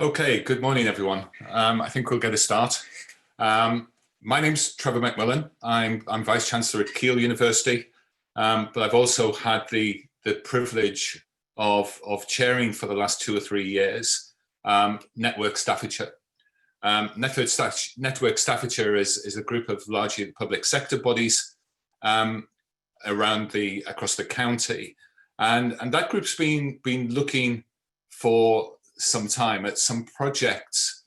Okay, good morning, everyone. I think we'll get a start. My name's Trevor McMillan. I'm Vice Chancellor at Keele University, but I've also had the privilege of chairing for the last 2 or 3 years Network Staffordshire. Network Staffordshire is a group of largely public sector bodies across the county, and that group's been looking for some time at some projects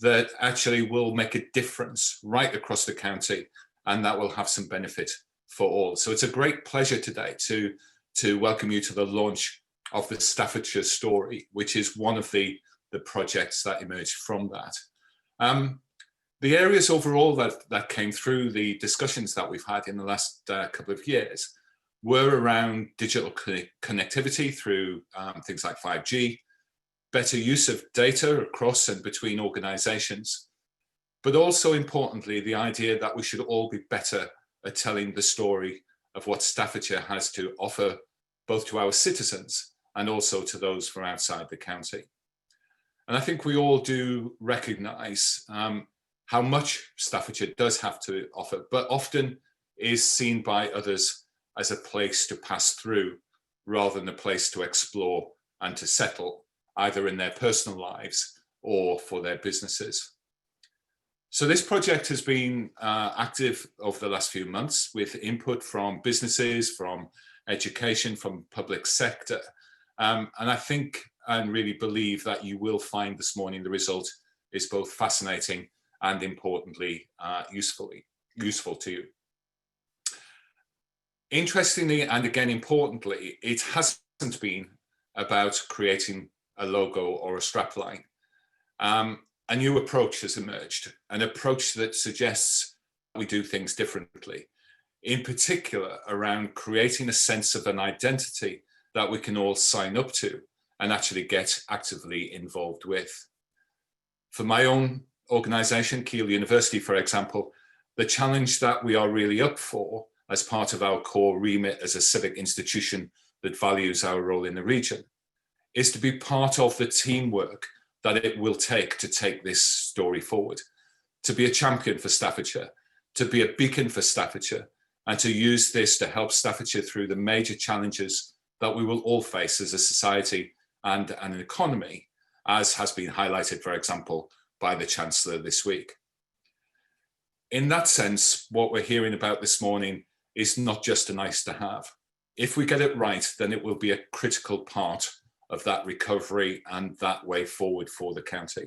that actually will make a difference right across the county, and that will have some benefit for all. So it's a great pleasure today to welcome you to the launch of the Staffordshire Story, which is one of the projects that emerged from that. The areas overall that came through the discussions that we've had in the last couple of years were around digital connectivity through things like 5G, better use of data across and between organizations, but also importantly, the idea that we should all be better at telling the story of what Staffordshire has to offer, both to our citizens and also to those from outside the county. And I think we all do recognize how much Staffordshire does have to offer, but often is seen by others as a place to pass through rather than a place to explore and to settle, either in their personal lives or for their businesses. So this project has been active over the last few months with input from businesses, from education, from public sector. And I think and really believe that you will find this morning the result is both fascinating and importantly useful to you. Interestingly, and again importantly, it hasn't been about creating a logo or a strapline. A new approach has emerged, an approach that suggests we do things differently, in particular around creating a sense of an identity that we can all sign up to and actually get actively involved with. For my own organization, Keele University, for example, the challenge that we are really up for as part of our core remit as a civic institution that values our role in the region is to be part of the teamwork that it will take to take this story forward, to be a champion for Staffordshire, to be a beacon for Staffordshire, and to use this to help Staffordshire through the major challenges that we will all face as a society and an economy, as has been highlighted, for example, by the Chancellor this week. In that sense, what we're hearing about this morning is not just a nice to have. If we get it right, then it will be a critical part of that recovery and that way forward for the county.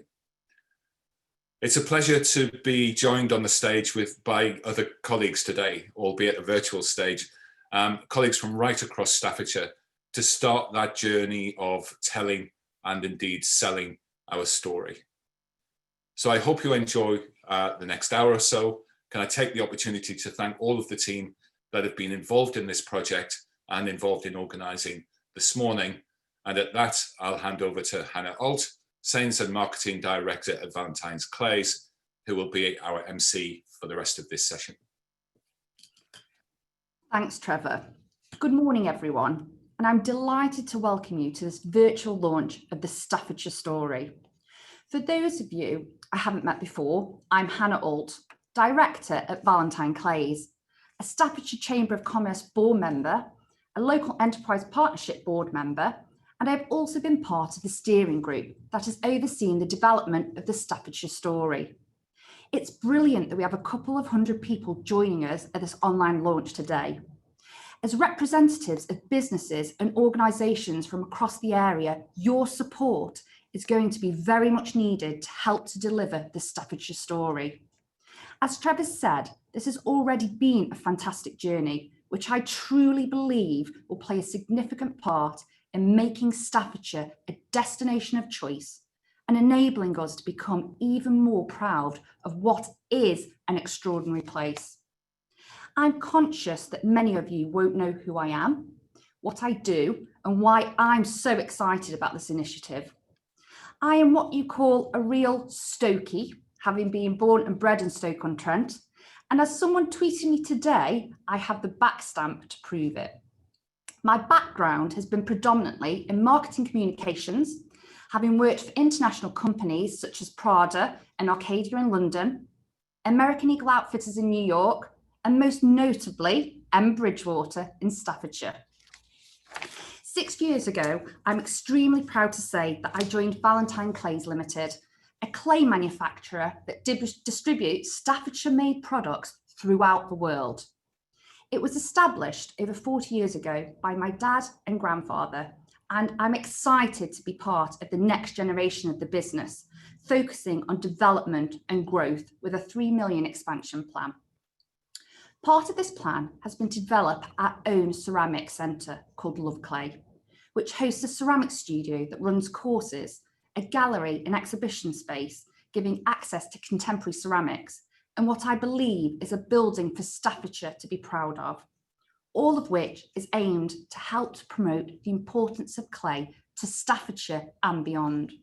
It's a pleasure to be joined on the stage by other colleagues today, albeit a virtual stage, colleagues from right across Staffordshire, to start that journey of telling and indeed selling our story. So I hope you enjoy the next hour or so. Can I take the opportunity to thank all of the team that have been involved in this project and involved in organising this morning. And at that, I'll hand over to Hannah Alt, Sales and Marketing Director at Valentine's Clays, who will be our MC for the rest of this session. Thanks, Trevor. Good morning, everyone. And I'm delighted to welcome you to this virtual launch of the Staffordshire Story. For those of you I haven't met before, I'm Hannah Alt, Director at Valentine Clays, a Staffordshire Chamber of Commerce board member, a local enterprise partnership board member, and I've also been part of the steering group that has overseen the development of the Staffordshire Story. It's brilliant that we have a couple of hundred people joining us at this online launch today. As representatives of businesses and organisations from across the area, your support is going to be very much needed to help to deliver the Staffordshire Story. As Trevor said, this has already been a fantastic journey, which I truly believe will play a significant part in making Staffordshire a destination of choice and enabling us to become even more proud of what is an extraordinary place. I'm conscious that many of you won't know who I am, what I do, and why I'm so excited about this initiative. I am what you call a real Stokey, having been born and bred in Stoke-on-Trent, and as someone tweeted me today, I have the back stamp to prove it. My background has been predominantly in marketing communications, having worked for international companies such as Prada and Arcadia in London, American Eagle Outfitters in New York, and most notably, Bridgewater in Staffordshire. 6 years ago, I'm extremely proud to say that I joined Valentine Clays Limited, a clay manufacturer that distributes Staffordshire-made products throughout the world. It was established over 40 years ago by my dad and grandfather, and I'm excited to be part of the next generation of the business, focusing on development and growth with a 3 million expansion plan. Part of this plan has been to develop our own ceramic centre called Love Clay, which hosts a ceramic studio that runs courses, a gallery and exhibition space, giving access to contemporary ceramics, and what I believe is a building for Staffordshire to be proud of, all of which is aimed to help to promote the importance of clay to Staffordshire and beyond.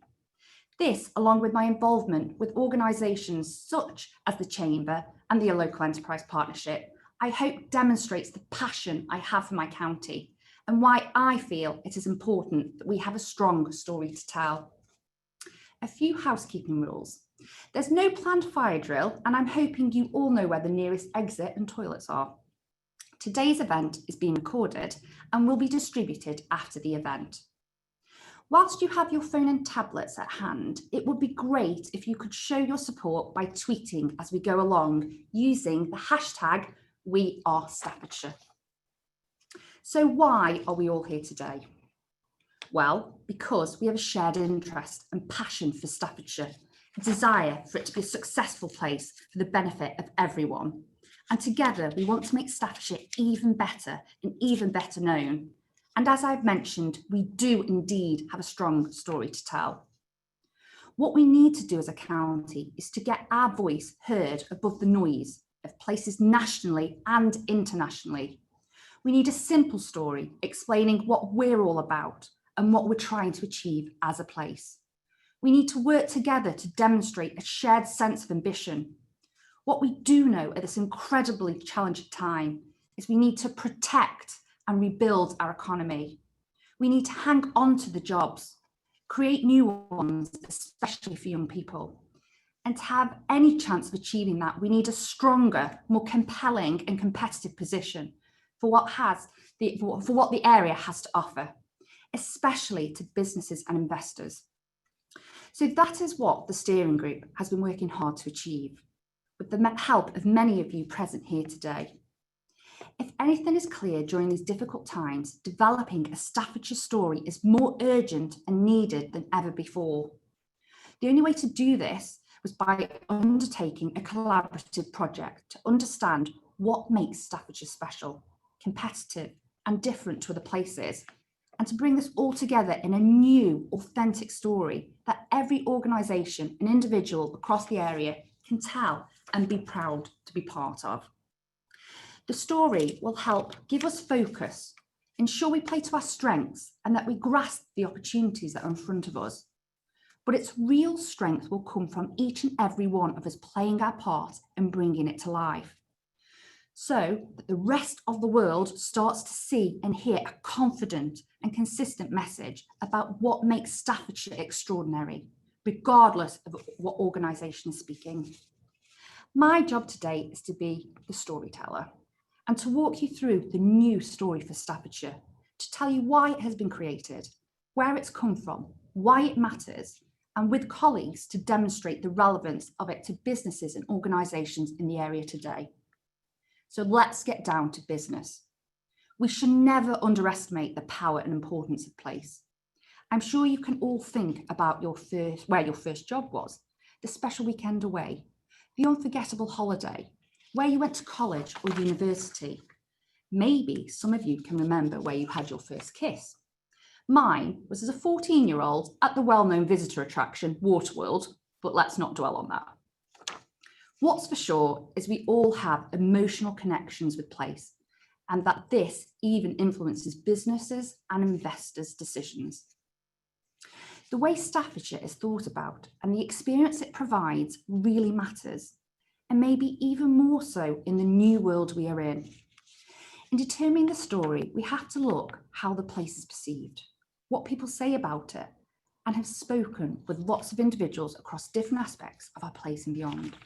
This, along with my involvement with organisations such as the Chamber and the Local Enterprise Partnership, I hope demonstrates the passion I have for my county and why I feel it is important that we have a strong story to tell. A few housekeeping rules. There's no planned fire drill, and I'm hoping you all know where the nearest exit and toilets are. Today's event is being recorded and will be distributed after the event. Whilst you have your phone and tablets at hand, it would be great if you could show your support by tweeting as we go along using the hashtag #WeAreStaffordshire. So why are we all here today? Well, because we have a shared interest and passion for Staffordshire, a desire for it to be a successful place for the benefit of everyone. And together we want to make Staffordshire even better and even better known. And as I've mentioned, we do indeed have a strong story to tell. What we need to do as a county is to get our voice heard above the noise of places nationally and internationally. We need a simple story explaining what we're all about and what we're trying to achieve as a place. We need to work together to demonstrate a shared sense of ambition. What we do know at this incredibly challenging time is we need to protect and rebuild our economy. We need to hang on to the jobs, create new ones, especially for young people. And to have any chance of achieving that, we need a stronger, more compelling and competitive position for what the area has to offer, especially to businesses and investors. So that is what the steering group has been working hard to achieve, with the help of many of you present here today. If anything is clear during these difficult times, developing a Staffordshire story is more urgent and needed than ever before. The only way to do this was by undertaking a collaborative project to understand what makes Staffordshire special, competitive and different to other places, and to bring this all together in a new, authentic story that every organisation and individual across the area can tell and be proud to be part of. The story will help give us focus, ensure we play to our strengths and that we grasp the opportunities that are in front of us. But its real strength will come from each and every one of us playing our part and bringing it to life, so that the rest of the world starts to see and hear a confident and consistent message about what makes Staffordshire extraordinary, regardless of what organisation is speaking. My job today is to be the storyteller and to walk you through the new story for Staffordshire, to tell you why it has been created, where it's come from, why it matters, and with colleagues to demonstrate the relevance of it to businesses and organisations in the area today. So let's get down to business. We should never underestimate the power and importance of place. I'm sure you can all think about where your first job was, the special weekend away, the unforgettable holiday, where you went to college or university. Maybe some of you can remember where you had your first kiss. Mine was as a 14-year-old at the well-known visitor attraction, Waterworld, but let's not dwell on that. What's for sure is we all have emotional connections with place, and that this even influences businesses and investors' decisions. The way Staffordshire is thought about and the experience it provides really matters, and maybe even more so in the new world we are in. In determining the story, we have to look how the place is perceived, what people say about it, and have spoken with lots of individuals across different aspects of our place and beyond,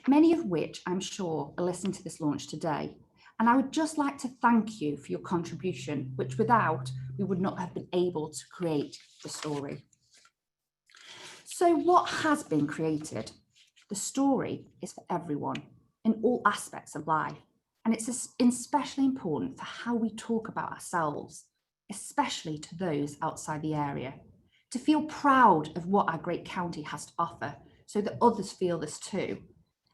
many of which I'm sure are listening to this launch today. And I would just like to thank you for your contribution, which without we would not have been able to create the story. So what has been created? The story is for everyone in all aspects of life. And it's especially important for how we talk about ourselves, especially to those outside the area, to feel proud of what our great county has to offer so that others feel this too.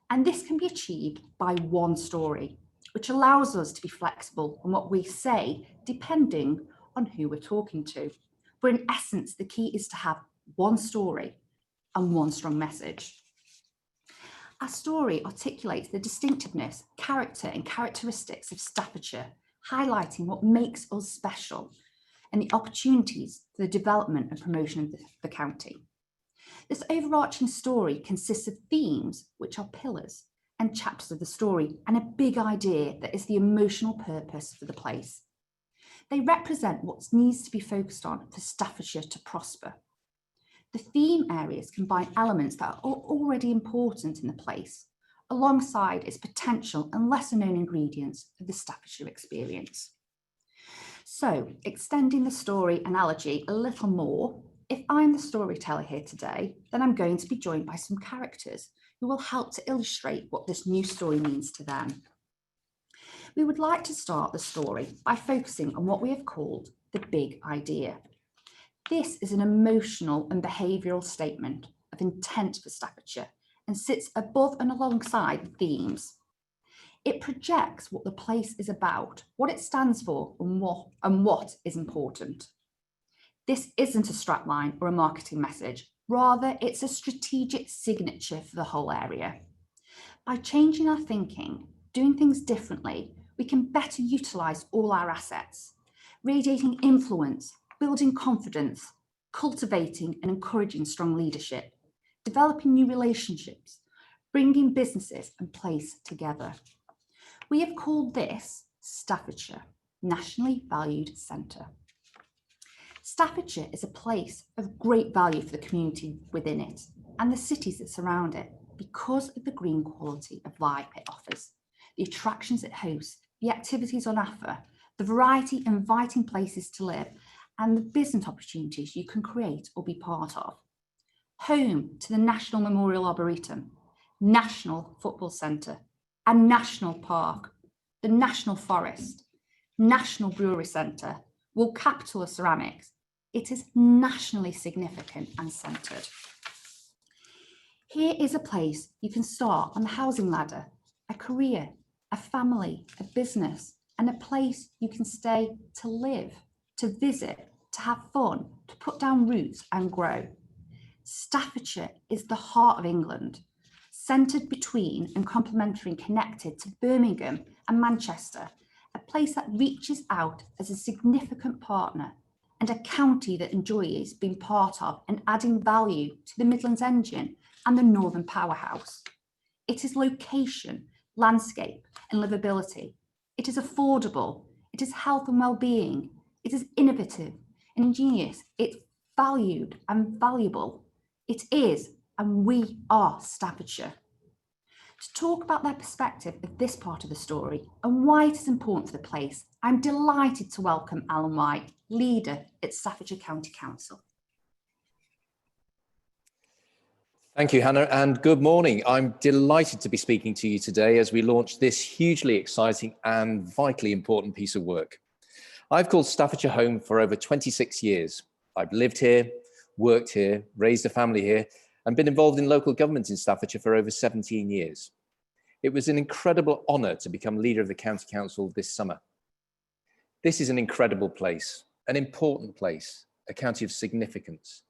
And this can be achieved by one story, which allows us to be flexible on what we say, depending on who we're talking to. But in essence, the key is to have one story and one strong message. Our story articulates the distinctiveness, character and characteristics of Staffordshire, highlighting what makes us special and the opportunities for the development and promotion of the county. This overarching story consists of themes, which are pillars and chapters of the story, and a big idea that is the emotional purpose for the place. They represent what needs to be focused on for Staffordshire to prosper. The theme areas combine elements that are already important in the place, alongside its potential and lesser known ingredients of the Staffordshire experience. So, extending the story analogy a little more, if I'm the storyteller here today, then I'm going to be joined by some characters who will help to illustrate what this new story means to them. We would like to start the story by focusing on what we have called the big idea. This is an emotional and behavioural statement of intent for Staffordshire and sits above and alongside the themes. It projects what the place is about, what it stands for, and what is important. This isn't a strapline or a marketing message. Rather, it's a strategic signature for the whole area. By changing our thinking, doing things differently, we can better utilise all our assets, radiating influence, building confidence, cultivating and encouraging strong leadership, developing new relationships, bringing businesses and place together. We have called this Staffordshire, Nationally Valued Centre. Staffordshire is a place of great value for the community within it and the cities that surround it because of the green quality of life it offers, the attractions it hosts, the activities on offer, the variety of inviting places to live, and the business opportunities you can create or be part of. Home to the National Memorial Arboretum, National Football Centre, a National Park, the National Forest, National Brewery Centre, World Capital of Ceramics. It is nationally significant and centred. Here is a place you can start on the housing ladder, a career, a family, a business, and a place you can stay to live, to visit, to have fun, to put down roots and grow. Staffordshire is the heart of England, centred between and complementary and connected to Birmingham and Manchester, a place that reaches out as a significant partner and a county that enjoys being part of and adding value to the Midlands engine and the Northern powerhouse. It is location, landscape and livability. It is affordable. It is health and well-being. It is innovative and ingenious. It's valued and valuable. It is, and we are Staffordshire. To talk about their perspective of this part of the story and why it is important for the place, I'm delighted to welcome Alan White, leader at Staffordshire County Council. Thank you, Hannah, and good morning. I'm delighted to be speaking to you today as we launch this hugely exciting and vitally important piece of work. I've called Staffordshire home for over 26 years. I've lived here, worked here, raised a family here, and been involved in local government in Staffordshire for over 17 years. It was an incredible honour to become leader of the County Council this summer. This is an incredible place, an important place, a county of significance,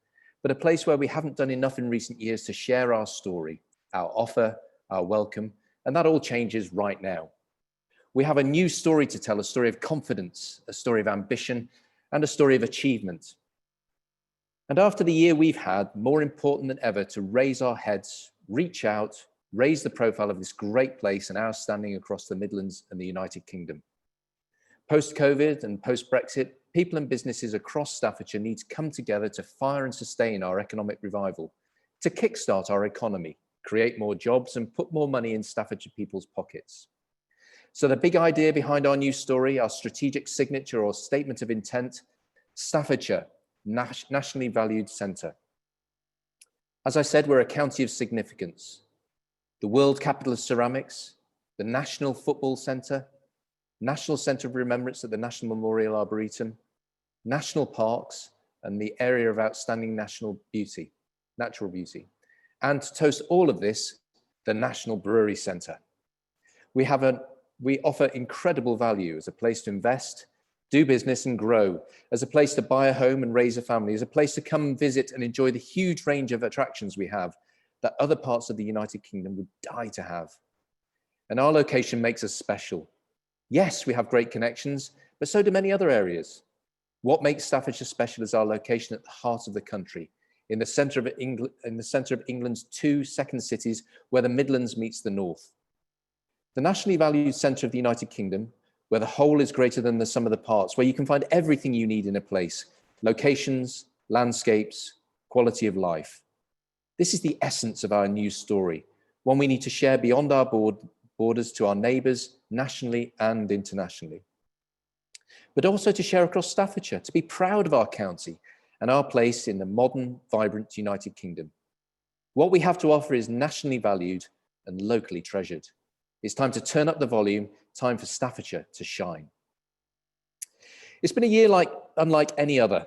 but a place where we haven't done enough in recent years to share our story, our offer, our welcome, and that all changes right now. We have a new story to tell, a story of confidence, a story of ambition, and a story of achievement. And after the year we've had, more important than ever to raise our heads, reach out, raise the profile of this great place and our standing across the Midlands and the United Kingdom. Post-COVID and post-Brexit, people and businesses across Staffordshire need to come together to fire and sustain our economic revival, to kickstart our economy, create more jobs and put more money in Staffordshire people's pockets. So the big idea behind our new story, our strategic signature or statement of intent, Staffordshire, nationally valued centre. As I said, we're a county of significance. The world capital of ceramics, the National Football Centre, National Centre of Remembrance at the National Memorial Arboretum, national parks, and the area of outstanding natural beauty. And to toast all of this, the National Brewery Centre. We offer incredible value as a place to invest, do business and grow, as a place to buy a home and raise a family, as a place to come and visit and enjoy the huge range of attractions we have that other parts of the United Kingdom would die to have. And our location makes us special. Yes, we have great connections, but so do many other areas. What makes Staffordshire special is our location at the heart of the country, in the centre of England's two second cities where the Midlands meets the North. The nationally valued centre of the United Kingdom, where the whole is greater than the sum of the parts, where you can find everything you need in a place, locations, landscapes, quality of life. This is the essence of our new story, one we need to share beyond our borders to our neighbours, nationally and internationally. But also to share across Staffordshire, to be proud of our county and our place in the modern, vibrant United Kingdom. What we have to offer is nationally valued and locally treasured. It's time to turn up the volume, time for Staffordshire to shine. It's been a year unlike any other,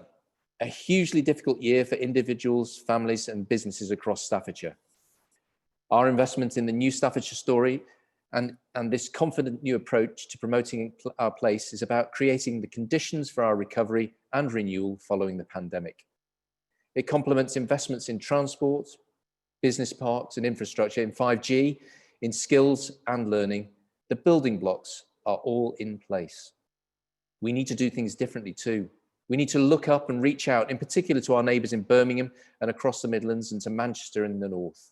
a hugely difficult year for individuals, families and businesses across Staffordshire. Our investment in the new Staffordshire Story and this confident new approach to promoting our place is about creating the conditions for our recovery and renewal following the pandemic. It complements investments in transport, business parks and infrastructure, in 5G, in skills and learning. The building blocks are all in place. We need to do things differently too. We need to look up and reach out, in particular to our neighbours in Birmingham and across the Midlands and to Manchester in the North.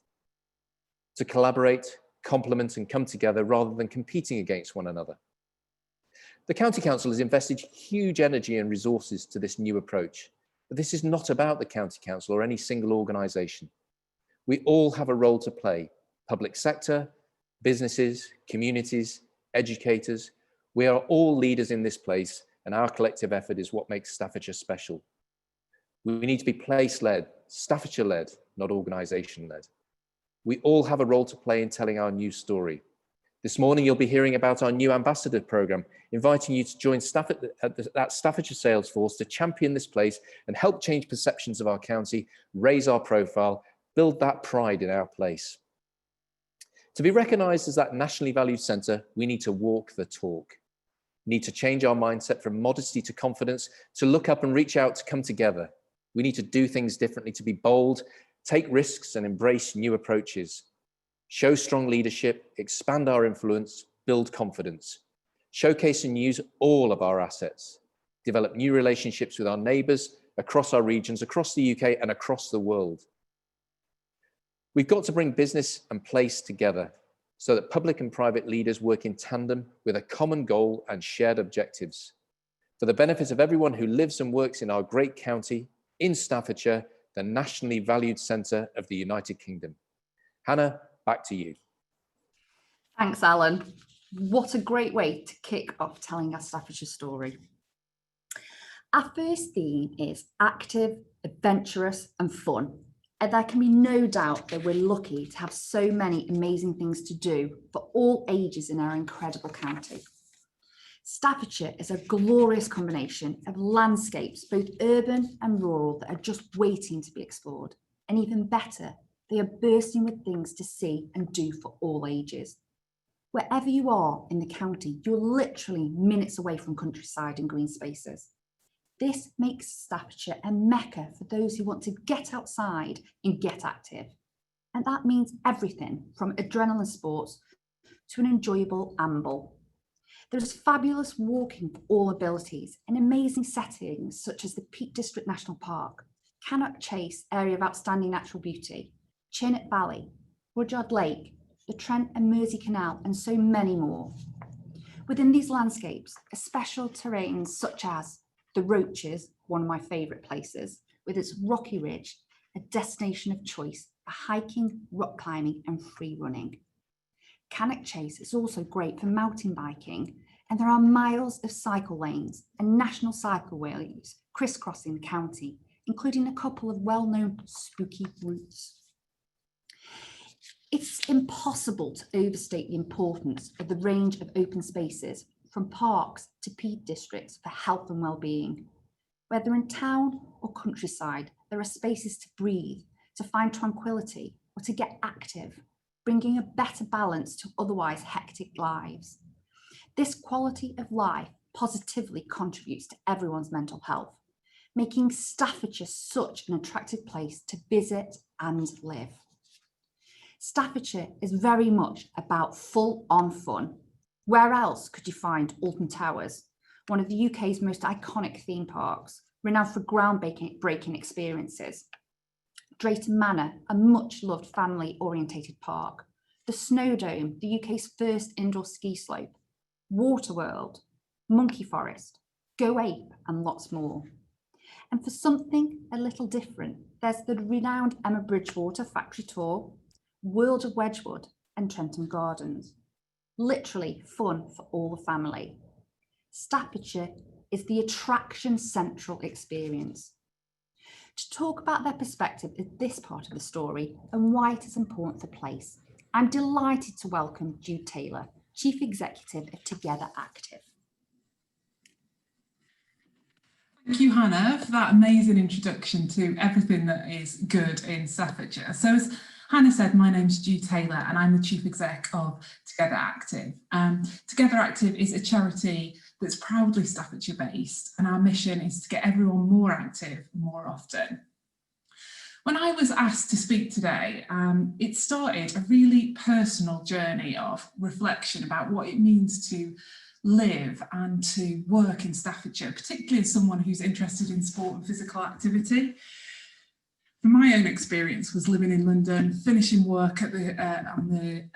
To collaborate, complement and come together rather than competing against one another. The County Council has invested huge energy and resources to this new approach, but this is not about the County Council or any single organisation. We all have a role to play, public sector, businesses, communities, educators. We are all leaders in this place and our collective effort is what makes Staffordshire special. We need to be place-led, Staffordshire-led, not organisation-led. We all have a role to play in telling our new story. This morning, you'll be hearing about our new ambassador programme, inviting you to join that Staffordshire sales force to champion this place and help change perceptions of our county, raise our profile, build that pride in our place. To be recognised as that nationally valued centre, we need to walk the talk. We need to change our mindset from modesty to confidence, to look up and reach out, to come together. We need to do things differently, to be bold, take risks and embrace new approaches, show strong leadership, expand our influence, build confidence, showcase and use all of our assets, develop new relationships with our neighbours across our regions, across the UK and across the world. We've got to bring business and place together so that public and private leaders work in tandem with a common goal and shared objectives for the benefit of everyone who lives and works in our great county, in Staffordshire, the nationally valued centre of the United Kingdom. Hannah, back to you. Thanks, Alan. What a great way to kick off telling our Staffordshire story. Our first theme is active, adventurous and fun. And there can be no doubt that we're lucky to have so many amazing things to do for all ages in our incredible county. Staffordshire is a glorious combination of landscapes, both urban and rural, that are just waiting to be explored. And even better, they are bursting with things to see and do for all ages. Wherever you are in the county, you're literally minutes away from countryside and green spaces. This makes Staffordshire a mecca for those who want to get outside and get active. And that means everything from adrenaline sports to an enjoyable amble. There's fabulous walking for all abilities and amazing settings such as the Peak District National Park, Cannock Chase, area of outstanding natural beauty, Chinook Valley, Rudyard Lake, the Trent and Mersey Canal, and so many more. Within these landscapes are special terrains such as The Roaches, one of my favourite places, with its rocky ridge, a destination of choice for hiking, rock climbing and free running. Cannock Chase is also great for mountain biking, and there are miles of cycle lanes and national cycleways crisscrossing the county, including a couple of well-known spooky routes. It's impossible to overstate the importance of the range of open spaces, from parks to peak districts for health and well-being. Whether in town or countryside, there are spaces to breathe, to find tranquility, or to get active, bringing a better balance to otherwise hectic lives. This quality of life positively contributes to everyone's mental health, making Staffordshire such an attractive place to visit and live. Staffordshire is very much about full-on fun. Where else could you find Alton Towers, one of the UK's most iconic theme parks, renowned for groundbreaking experiences? Drayton Manor, a much-loved family-orientated park. The Snowdome, the UK's first indoor ski slope. Waterworld, Monkey Forest, Go Ape, and lots more. And for something a little different, there's the renowned Emma Bridgewater Factory Tour, World of Wedgwood, and Trentham Gardens. Literally fun for all the family. Staffordshire is the attraction central experience. To talk about their perspective of this part of the story and why it is important for place, I'm delighted to welcome Jude Taylor, Chief Executive of Together Active. Thank you, Hannah, for that amazing introduction to everything that is good in Staffordshire. So as Hannah said, my name's Jude Taylor and I'm the Chief Exec of Together Active. Together Active is a charity that's proudly Staffordshire based, and our mission is to get everyone more active more often. When I was asked to speak today, it started a really personal journey of reflection about what it means to live and to work in Staffordshire, particularly as someone who's interested in sport and physical activity. My own experience was living in London, finishing work at the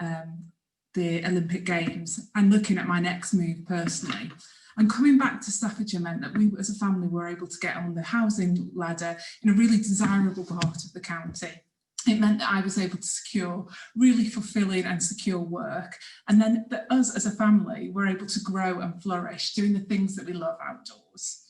Olympic Games and looking at my next move personally. And coming back to Staffordshire meant that we as a family were able to get on the housing ladder in a really desirable part of the county. It meant that I was able to secure really fulfilling and secure work. And then that us as a family were able to grow and flourish doing the things that we love outdoors.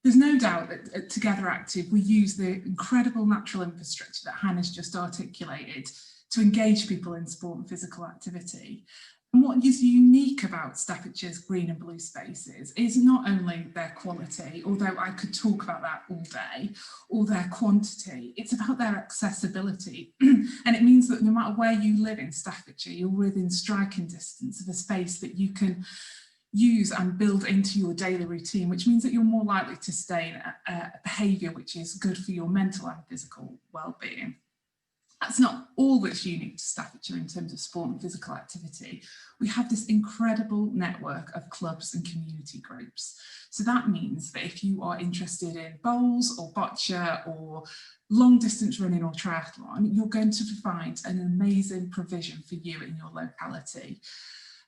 There's no doubt that at Together Active, we use the incredible natural infrastructure that Hannah's just articulated to engage people in sport and physical activity. And what is unique about Staffordshire's green and blue spaces is not only their quality, although I could talk about that all day, or their quantity, it's about their accessibility. And it means that no matter where you live in Staffordshire, you're within striking distance of a space that you can use and build into your daily routine, which means that you're more likely to stay in a behaviour which is good for your mental and physical well-being. That's not all that's unique to Staffordshire in terms of sport and physical activity. We have this incredible network of clubs and community groups. So that means that if you are interested in bowls or bocce or long distance running or triathlon, you're going to find an amazing provision for you in your locality.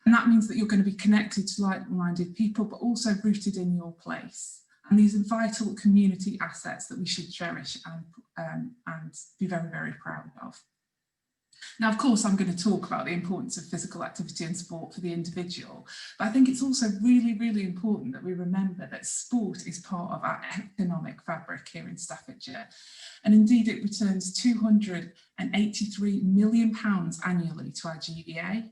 And that means that you're going to be connected to like-minded people, but also rooted in your place. And these are vital community assets that we should cherish and be very, very proud of. Now, of course, I'm going to talk about the importance of physical activity and sport for the individual, but I think it's also really, really important that we remember that sport is part of our economic fabric here in Staffordshire. And indeed, it returns £283 million annually to our GVA.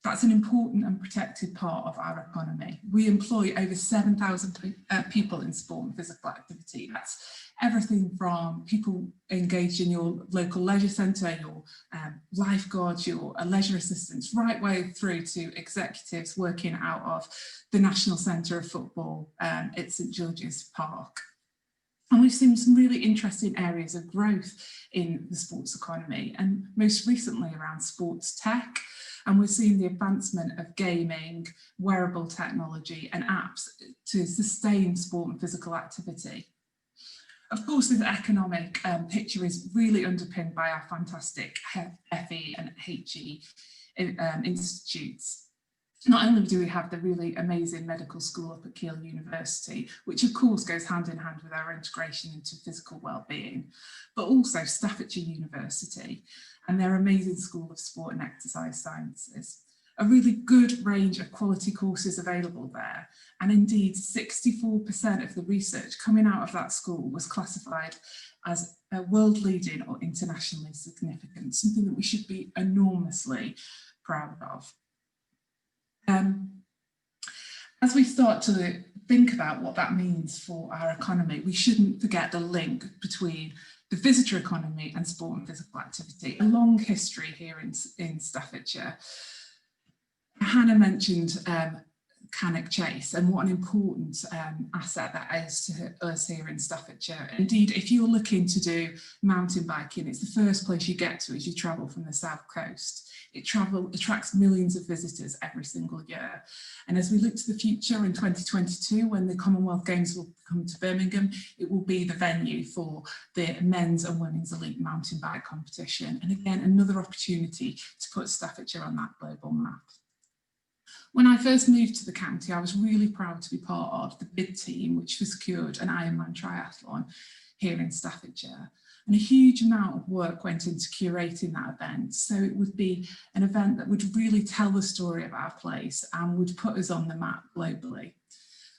That's an important and protected part of our economy. We employ over 7,000 people in sport and physical activity. That's everything from people engaged in your local leisure centre, your lifeguards, your leisure assistants, right way through to executives working out of the National Centre of Football at St George's Park. And we've seen some really interesting areas of growth in the sports economy, and most recently around sports tech. And we're seeing the advancement of gaming, wearable technology and apps to sustain sport and physical activity. Of course, this economic picture is really underpinned by our fantastic FE and HE institutes. Not only do we have the really amazing medical school up at Keele University, which of course goes hand in hand with our integration into physical well-being, but also Staffordshire University and their amazing School of Sport and Exercise Sciences. A really good range of quality courses available there, and indeed 64% of the research coming out of that school was classified as world-leading or internationally significant, something that we should be enormously proud of. As we start to think about what that means for our economy, we shouldn't forget the link between the visitor economy and sport and physical activity. A long history here in Staffordshire. Hannah mentioned Cannock Chase and what an important asset that is to us here in Staffordshire. Indeed, if you're looking to do mountain biking, it's the first place you get to as you travel from the south coast. It attracts millions of visitors every single year. And as we look to the future in 2022, when the Commonwealth Games will come to Birmingham, it will be the venue for the men's and women's elite mountain bike competition. And again, another opportunity to put Staffordshire on that global map. When I first moved to the county, I was really proud to be part of the bid team, which secured an Ironman triathlon here in Staffordshire. And a huge amount of work went into curating that event. So it would be an event that would really tell the story of our place and would put us on the map globally.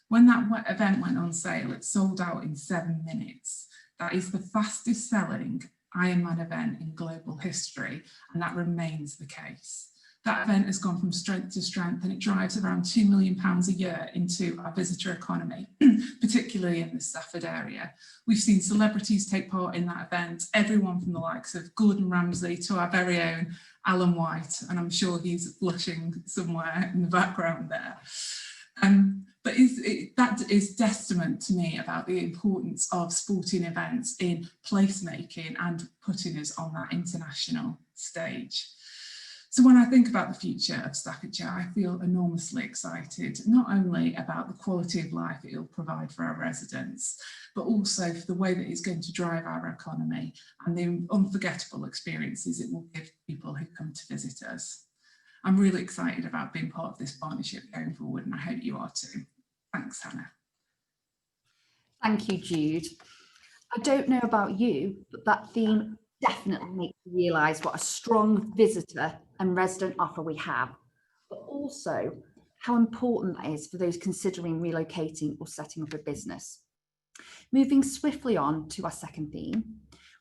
When that event went on sale, it sold out in 7 minutes. That is the fastest selling Ironman event in global history, and that remains the case. That event has gone from strength to strength, and it drives around £2 million a year into our visitor economy, particularly in the Stafford area. We've seen celebrities take part in that event, everyone from the likes of Gordon Ramsay to our very own Alan White, and I'm sure he's blushing somewhere in the background there. But that is testament to me about the importance of sporting events in placemaking and putting us on that international stage. So when I think about the future of Staffordshire, I feel enormously excited, not only about the quality of life it will provide for our residents, but also for the way that it's going to drive our economy and the unforgettable experiences it will give people who come to visit us. I'm really excited about being part of this partnership going forward, and I hope you are too. Thanks, Hannah. Thank you, Jude. I don't know about you, but that theme definitely makes you realise what a strong visitor and resident offer we have, but also how important that is for those considering relocating or setting up a business. Moving swiftly on to our second theme,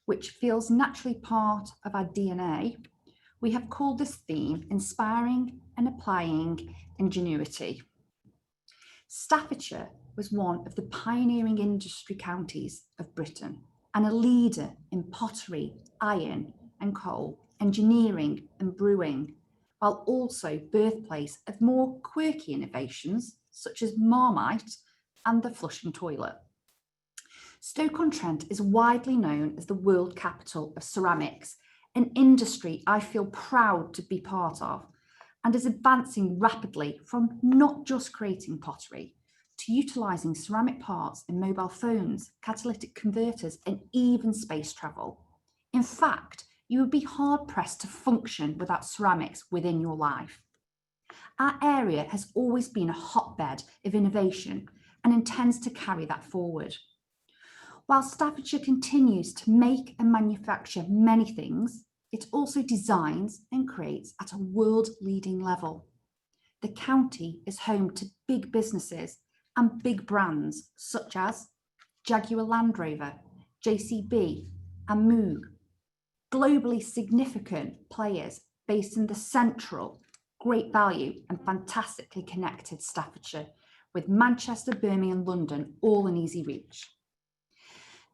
which feels naturally part of our DNA, we have called this theme Inspiring and Applying Ingenuity. Staffordshire was one of the pioneering industry counties of Britain and a leader in pottery, iron and coal, engineering and brewing, while also birthplace of more quirky innovations such as Marmite and the flushing toilet. Stoke-on-Trent is widely known as the world capital of ceramics, an industry I feel proud to be part of, and is advancing rapidly from not just creating pottery to utilising ceramic parts in mobile phones, catalytic converters, and even space travel. In fact, you would be hard-pressed to function without ceramics within your life. Our area has always been a hotbed of innovation and intends to carry that forward. While Staffordshire continues to make and manufacture many things, it also designs and creates at a world-leading level. The county is home to big businesses and big brands such as Jaguar Land Rover, JCB and Moog, globally significant players based in the central, great value and fantastically connected Staffordshire, with Manchester, Birmingham and London all in easy reach.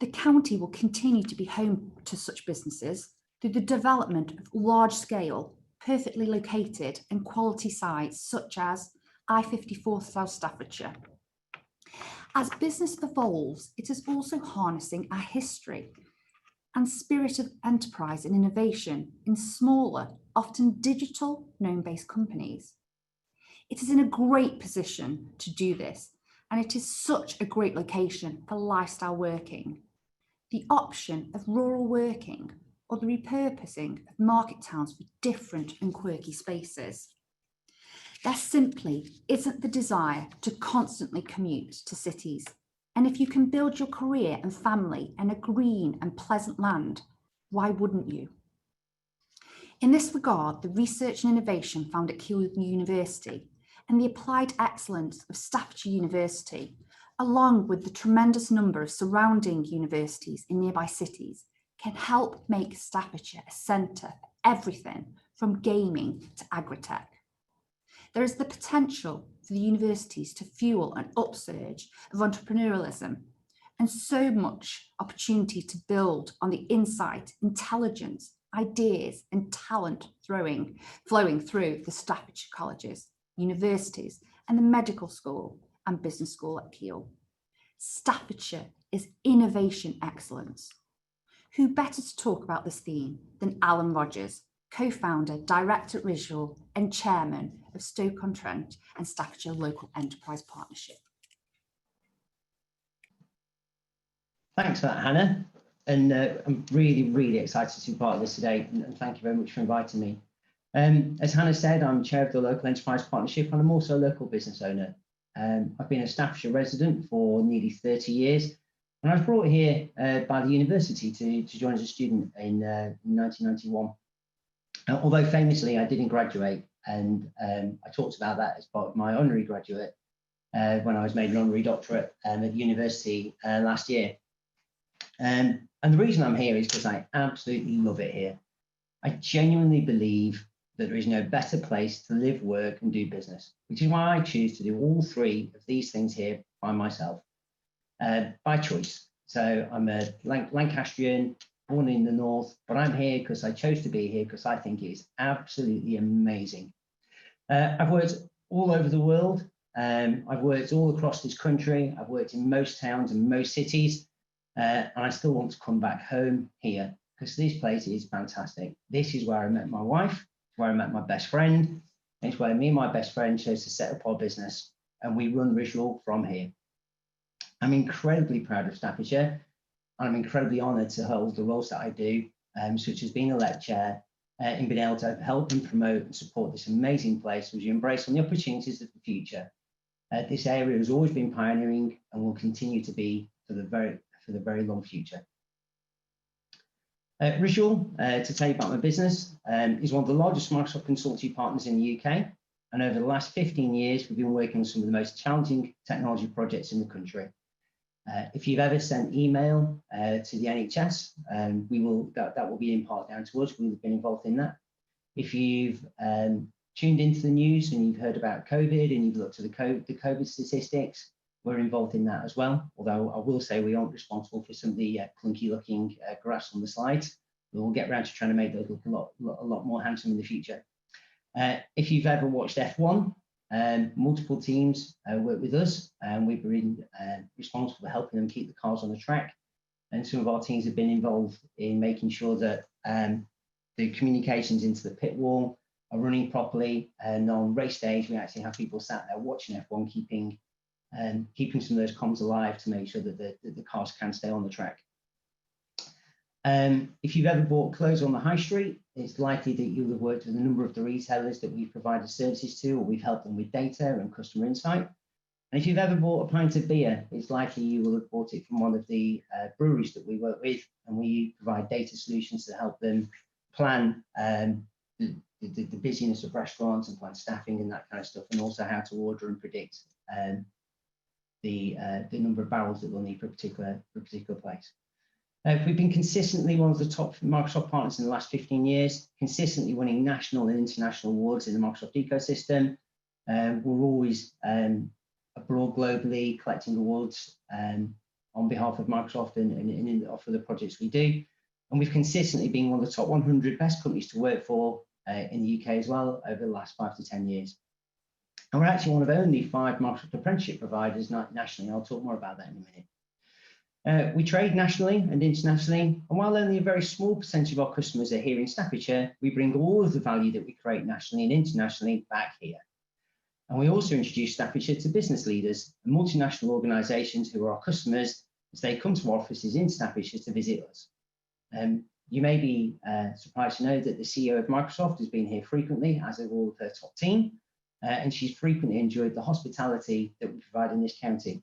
The county will continue to be home to such businesses through the development of large-scale, perfectly located and quality sites such as I-54 South Staffordshire. As business evolves, it is also harnessing our history and spirit of enterprise and innovation in smaller, often digital, known-based companies. It is in a great position to do this, and it is such a great location for lifestyle working. The option of rural working or the repurposing of market towns for different and quirky spaces. There simply isn't the desire to constantly commute to cities. And if you can build your career and family in a green and pleasant land, why wouldn't you? In this regard, the research and innovation found at Keele University and the applied excellence of Staffordshire University, along with the tremendous number of surrounding universities in nearby cities, can help make Staffordshire a centre for everything from gaming to agritech. There is the potential for the universities to fuel an upsurge of entrepreneurialism and so much opportunity to build on the insight, intelligence, ideas and talent flowing through the Staffordshire colleges, universities and the medical school and business school at Keele. Staffordshire is innovation excellence. Who better to talk about this theme than Alan Rogers, co-founder, director at Visual and chairman of Stoke-on-Trent and Staffordshire Local Enterprise Partnership. Thanks for that, Hannah. And I'm really excited to be part of this today. And thank you very much for inviting me. As Hannah said, I'm chair of the Local Enterprise Partnership and I'm also a local business owner. I've been a Staffordshire resident for nearly 30 years. And I was brought here by the university to join as a student in 1991. Although famously I didn't graduate, and I talked about that as part of my honorary graduate when I was made an honorary doctorate at the university last year. And the reason I'm here is because I absolutely love it here. I genuinely believe that there is no better place to live, work and do business, which is why I choose to do all three of these things here by myself, by choice. So I'm a Lancastrian, born in the north, but I'm here because I chose to be here because I think it is absolutely amazing. I've worked all over the world. I've worked all across this country. I've worked in most towns and most cities. And I still want to come back home here because this place is fantastic. This is where I met my wife, it's where I met my best friend. And it's where me and my best friend chose to set up our business, and we run Visual from here. I'm incredibly proud of Staffordshire. I'm incredibly honoured to hold the roles that I do, such as being a lecturer and being able to help and promote and support this amazing place as you embrace on the opportunities of the future. This area has always been pioneering and will continue to be for the very long future. Visual, to tell you about my business, is one of the largest Microsoft consultancy partners in the UK. And over the last 15 years, we've been working on some of the most challenging technology projects in the country. If you've ever sent email to the NHS, that will be in part down to us. We've been involved in that. If you've tuned into the news and you've heard about COVID and you've looked at the COVID statistics, we're involved in that as well. Although I will say we aren't responsible for some of the clunky looking graphs on the slides. We'll get around to trying to make those look a lot more handsome in the future. If you've ever watched F1, multiple teams work with us, and we've been responsible for helping them keep the cars on the track. And some of our teams have been involved in making sure that the communications into the pit wall are running properly. And on race days, we actually have people sat there watching F1, keeping some of those comms alive to make sure that the cars can stay on the track. If you've ever bought clothes on the high street, it's likely that you'll have worked with a number of the retailers that we've provided services to, or we've helped them with data and customer insight. And if you've ever bought a pint of beer, it's likely you will have bought it from one of the breweries that we work with, and we provide data solutions to help them plan the busyness of restaurants and plan staffing and that kind of stuff, and also how to order and predict the number of barrels that they'll need for a particular place. We've been consistently one of the top Microsoft partners in the last 15 years, consistently winning national and international awards in the Microsoft ecosystem. We're always abroad globally collecting awards on behalf of Microsoft and for the projects we do. And we've consistently been one of the top 100 best companies to work for in the UK as well over the last 5 to 10 years. And we're actually one of only 5 Microsoft apprenticeship providers nationally. I'll talk more about that in a minute. We trade nationally and internationally, and while only a very small percentage of our customers are here in Staffordshire, we bring all of the value that we create nationally and internationally back here. And we also introduce Staffordshire to business leaders and multinational organisations who are our customers as they come to our offices in Staffordshire to visit us. You may be surprised to know that the CEO of Microsoft has been here frequently, as have all of her top team. and she's frequently enjoyed the hospitality that we provide in this county.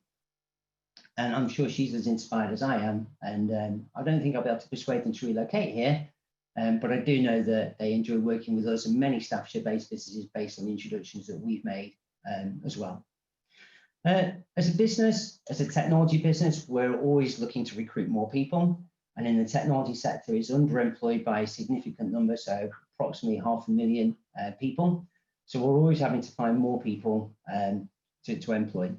And I'm sure she's as inspired as I am, and I don't think I'll be able to persuade them to relocate here, but I do know that they enjoy working with us and many Staffordshire-based businesses based on the introductions that we've made as well. As a business, as a technology business, we're always looking to recruit more people, and in the technology sector is underemployed by a significant number, so approximately 500,000 people. So we're always having to find more people to employ.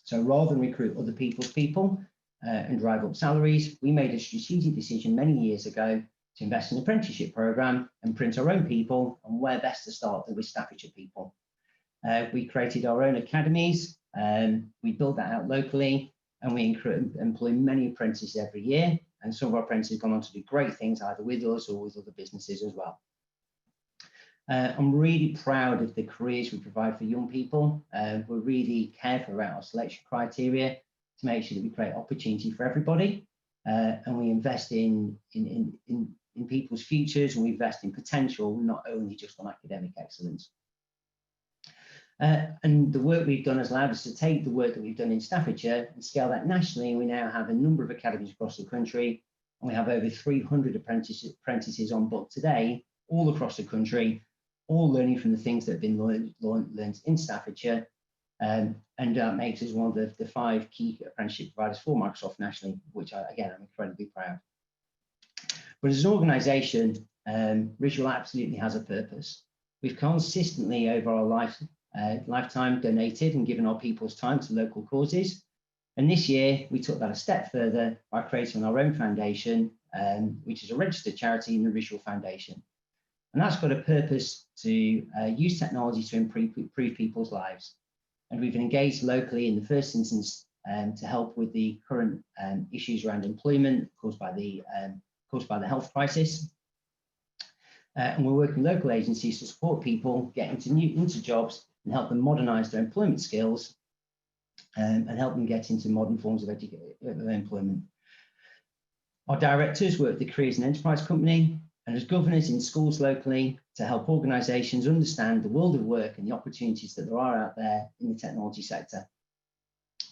So rather than recruit other people's people and drive up salaries, we made a strategic decision many years ago to invest in an apprenticeship programme and print our own people, and where best to start than with Staffordshire people. We created our own academies, we built that out locally, and we employ many apprentices every year, and some of our apprentices have gone on to do great things either with us or with other businesses as well. I'm really proud of the careers we provide for young people. We're really careful around our selection criteria to make sure that we create opportunity for everybody, and we invest in people's futures, and we invest in potential, not only just on academic excellence. And the work we've done has allowed us to take the work that we've done in Staffordshire and scale that nationally. We now have a number of academies across the country, and we have over 300 apprentices on book today, all across the country, all learning from the things that have been learned in Staffordshire, and makes us one of the 5 key apprenticeship providers for Microsoft nationally, which again, I'm incredibly proud. But as an organisation, Ritual absolutely has a purpose. We've consistently over our lifetime donated and given our people's time to local causes. And this year, we took that a step further by creating our own foundation, which is a registered charity in the Ritual Foundation. And that's got a purpose to use technology to improve people's lives. And we've engaged locally in the first instance to help with the current issues around employment caused by the health crisis. And we're working with local agencies to support people get into jobs and help them modernise their employment skills and help them get into modern forms of employment. Our directors work with the Careers and Enterprise Company and as governors in schools locally to help organisations understand the world of work and the opportunities that there are out there in the technology sector.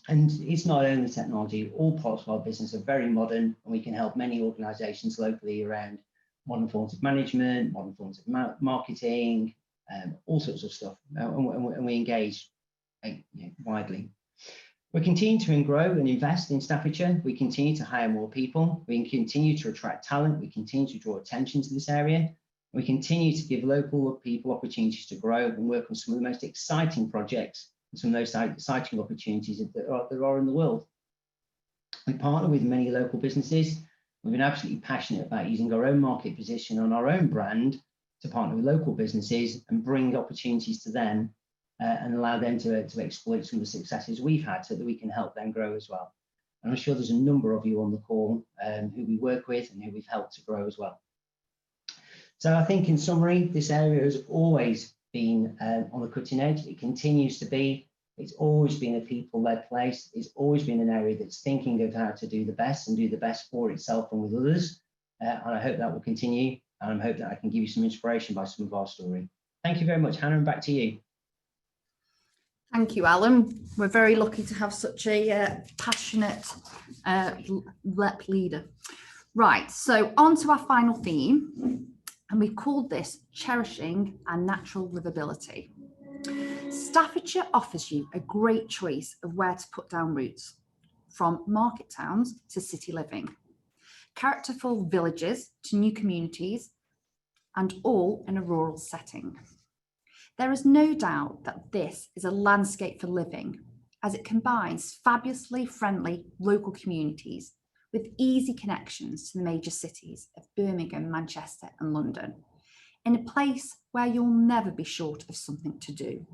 And it's not only technology, all parts of our business are very modern, and we can help many organisations locally around modern forms of management, modern forms of marketing, all sorts of stuff, and we engage widely. We're continuing to grow and invest in Staffordshire. We continue to hire more people. We continue to attract talent. We continue to draw attention to this area. We continue to give local people opportunities to grow and work on some of the most exciting projects and some of those exciting opportunities that are in the world. We partner with many local businesses. We've been absolutely passionate about using our own market position on our own brand to partner with local businesses and bring opportunities to them and allow them to exploit some of the successes we've had so that we can help them grow as well. And I'm sure there's a number of you on the call who we work with and who we've helped to grow as well. So I think in summary, this area has always been on the cutting edge. It continues to be. It's always been a people-led place. It's always been an area that's thinking of how to do the best and do the best for itself and with others. And I hope that will continue. And I hope that I can give you some inspiration by some of our story. Thank you very much, Hannah, and back to you. Thank you, Alan. We're very lucky to have such a passionate LEP leader. Right, so on to our final theme, and we've called this Cherishing and Natural Livability. Staffordshire offers you a great choice of where to put down roots, from market towns to city living, characterful villages to new communities, and all in a rural setting. There is no doubt that this is a landscape for living, as it combines fabulously friendly local communities with easy connections to the major cities of Birmingham, Manchester and London, in a place where you'll never be short of something to do.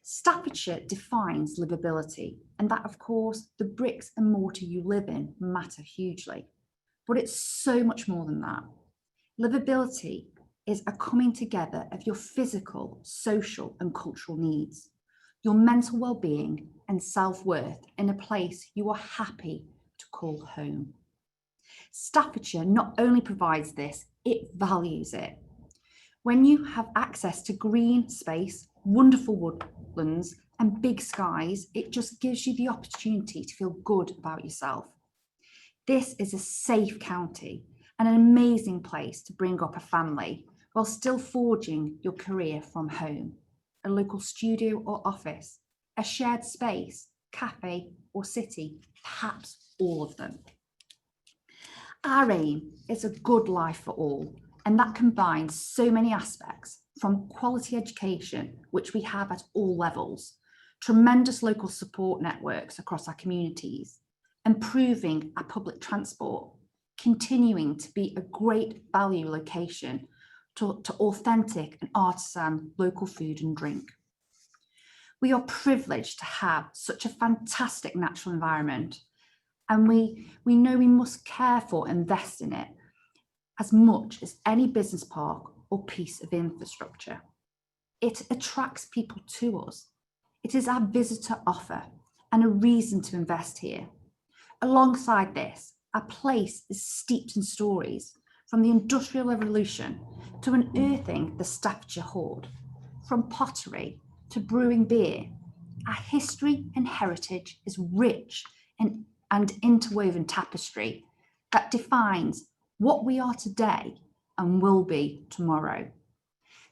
Staffordshire defines livability, and that, of course, the bricks and mortar you live in matter hugely. But it's so much more than that. Livability is a coming together of your physical, social and cultural needs, your mental well-being and self-worth in a place you are happy to call home. Staffordshire not only provides this, it values it. When you have access to green space, wonderful woodlands and big skies, it just gives you the opportunity to feel good about yourself. This is a safe county and an amazing place to bring up a family while still forging your career from home. A local studio or office, a shared space, cafe or city, perhaps all of them. Our aim is a good life for all, and that combines so many aspects, from quality education, which we have at all levels, tremendous local support networks across our communities, improving our public transport, continuing to be a great value location to authentic and artisan local food and drink. We are privileged to have such a fantastic natural environment, and we know we must care for and invest in it as much as any business park or piece of infrastructure. It attracts people to us. It is our visitor offer and a reason to invest here. Alongside this, our place is steeped in stories, from the Industrial Revolution to unearthing the Staffordshire hoard, from pottery to brewing beer. Our history and heritage is rich and interwoven tapestry that defines what we are today and will be tomorrow.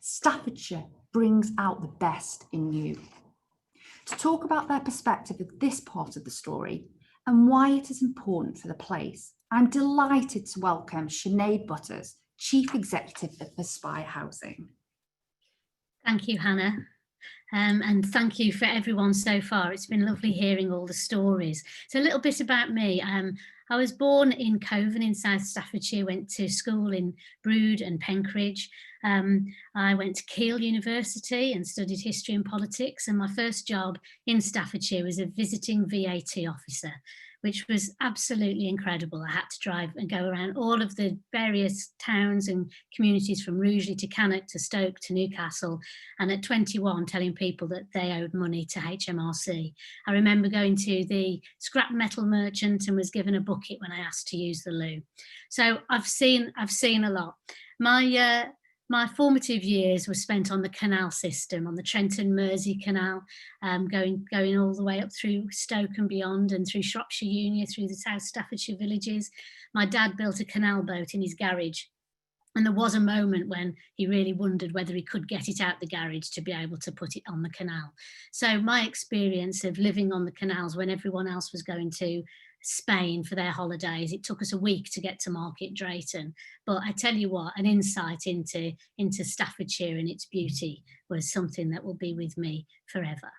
Staffordshire brings out the best in you. To talk about their perspective of this part of the story and why it is important for the place, I'm delighted to welcome Sinead Butters, Chief Executive of Aspire Housing. Thank you, Hannah. And thank you for everyone so far. It's been lovely hearing all the stories. So a little bit about me. I was born in Coven in South Staffordshire, went to school in Brood and Penkridge. I went to Keele University and studied history and politics. And my first job in Staffordshire was a visiting VAT officer, which was absolutely incredible. I had to drive and go around all of the various towns and communities from Rugeley to Cannock to Stoke to Newcastle, and at 21 telling people that they owed money to HMRC. I remember going to the scrap metal merchant and was given a bucket when I asked to use the loo. So I've seen a lot. My formative years were spent on the canal system, on the Trent and Mersey Canal, going all the way up through Stoke and beyond, and through Shropshire Union, through the South Staffordshire villages. My dad built a canal boat in his garage, and there was a moment when he really wondered whether he could get it out the garage to be able to put it on the canal. So my experience of living on the canals when everyone else was going to Spain for their holidays, it took us a week to get to Market Drayton, but I tell you what, an insight into Staffordshire and its beauty was something that will be with me forever.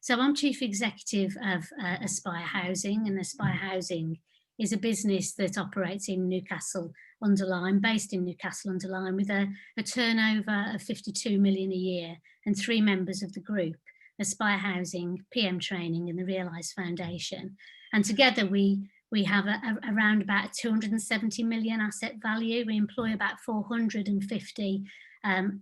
So I'm Chief Executive of Aspire Housing, and Aspire Housing is a business that operates in Newcastle-Under-Lyme, based in Newcastle-Under-Lyme, with a turnover of 52 million a year and 3 members of the group: Aspire Housing, PM Training and the Realise Foundation. And together we have around about 270 million asset value. We employ about 450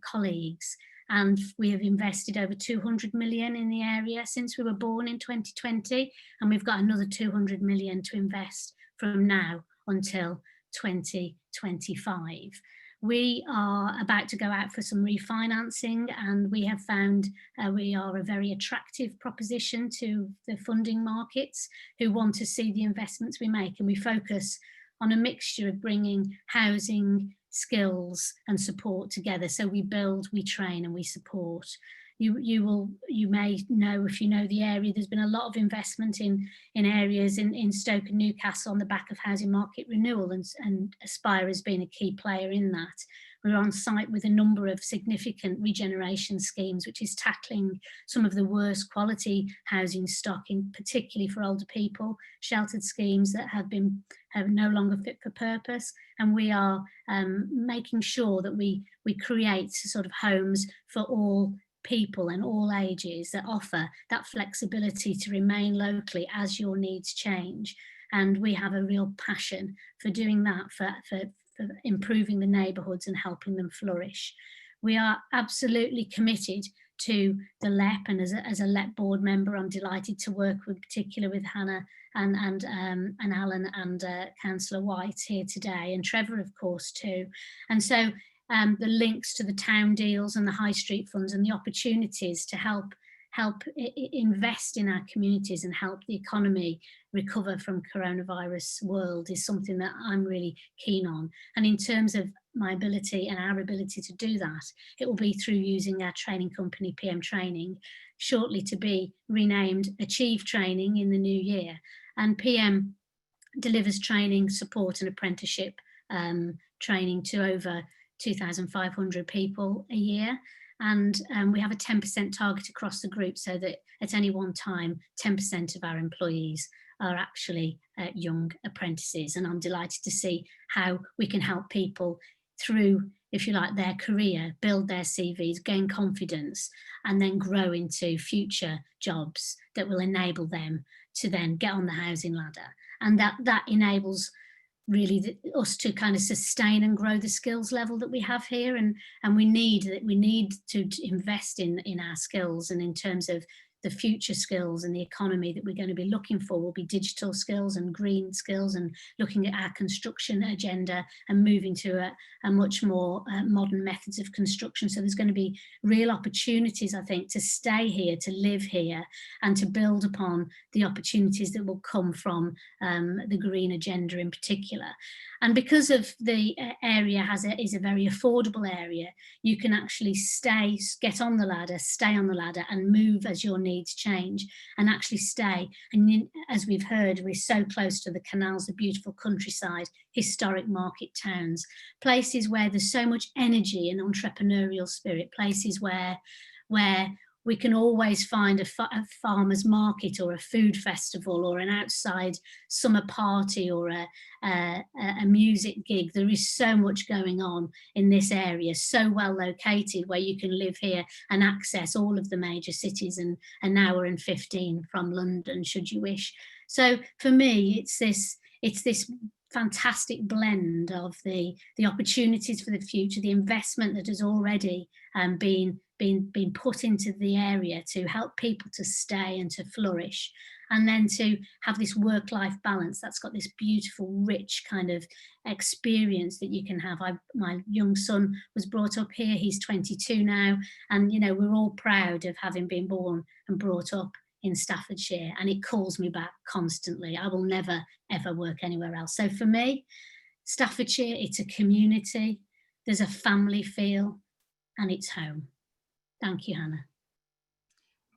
colleagues, and we have invested over 200 million in the area since we were born in 2020, and we've got another 200 million to invest from now until 2025. We are about to go out for some refinancing, and we have found we are a very attractive proposition to the funding markets who want to see the investments we make, and we focus on a mixture of bringing housing, skills and support together. So we build, we train and we support. You may know, if you know the area, there's been a lot of investment in areas in Stoke and Newcastle on the back of housing market renewal, and Aspire has been a key player in that. We're on site with a number of significant regeneration schemes, which is tackling some of the worst quality housing stock, particularly for older people, sheltered schemes that have no longer fit for purpose. And we are making sure that we create sort of homes for all people and all ages that offer that flexibility to remain locally as your needs change. And we have a real passion for doing that, for improving the neighbourhoods and helping them flourish. We are absolutely committed to the LEP, and as a LEP board member, I'm delighted to work with, particularly with Hannah and Alan and Councillor White here today, and Trevor, of course, too. And so the links to the town deals and the high street funds and the opportunities to help invest in our communities and help the economy recover from coronavirus world is something that I'm really keen on. And in terms of my ability and our ability to do that, it will be through using our training company, PM Training, shortly to be renamed Achieve Training in the new year. And PM delivers training, support and apprenticeship training to over 2,500 people a year. And we have a 10% target across the group, so that at any one time, 10% of our employees are actually young apprentices. And I'm delighted to see how we can help people through, if you like, their career, build their CVs, gain confidence, and then grow into future jobs that will enable them to then get on the housing ladder. And that enables really us to kind of sustain and grow the skills level that we have here, and we need to invest in our skills. And in terms of the future skills and the economy that we're going to be looking for will be digital skills and green skills, and looking at our construction agenda and moving to a much more modern methods of construction. So there's going to be real opportunities, I think, to stay here, to live here, and to build upon the opportunities that will come from the green agenda in particular. And because of the area is a very affordable area, you can actually get on the ladder, stay on the ladder, and move as your needs change, and actually stay. And as we've heard, we're so close to the canals, the beautiful countryside, historic market towns, places where there's so much energy and entrepreneurial spirit, places where we can always find a farmer's market or a food festival or an outside summer party or a music gig. There is so much going on in this area, so well located, where you can live here and access all of the major cities, and an hour and 15 from London, should you wish. So for me, it's this fantastic blend of the opportunities for the future, the investment that has already been put into the area to help people to stay and to flourish, and then to have this work-life balance that's got this beautiful, rich kind of experience that you can have. My young son was brought up here, he's 22 now, and we're all proud of having been born and brought up in Staffordshire, and it calls me back constantly. I will never ever work anywhere else. So for me, Staffordshire, it's a community, there's a family feel, and it's home. Thank you, Hannah.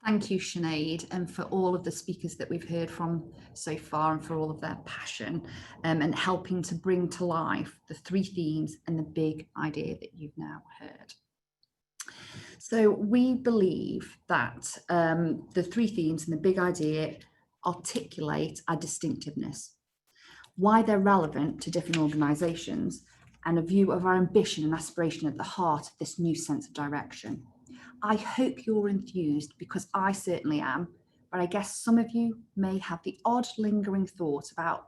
Thank you, Sinead, and for all of the speakers that we've heard from so far, and for all of their passion and helping to bring to life the three themes and the big idea that you've now heard. So we believe that the three themes and the big idea articulate our distinctiveness, why they're relevant to different organisations, and a view of our ambition and aspiration at the heart of this new sense of direction. I hope you're enthused, because I certainly am, but I guess some of you may have the odd lingering thought about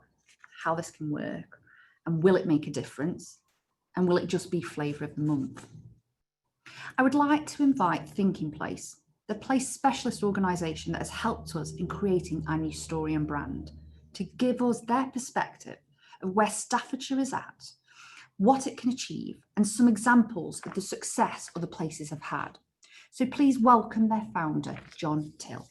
how this can work, and will it make a difference, and will it just be flavour of the month? I would like to invite Thinking Place, the place specialist organisation that has helped us in creating our new story and brand, to give us their perspective of where Staffordshire is at, what it can achieve, and some examples of the success other places have had. So please welcome their founder, John Till.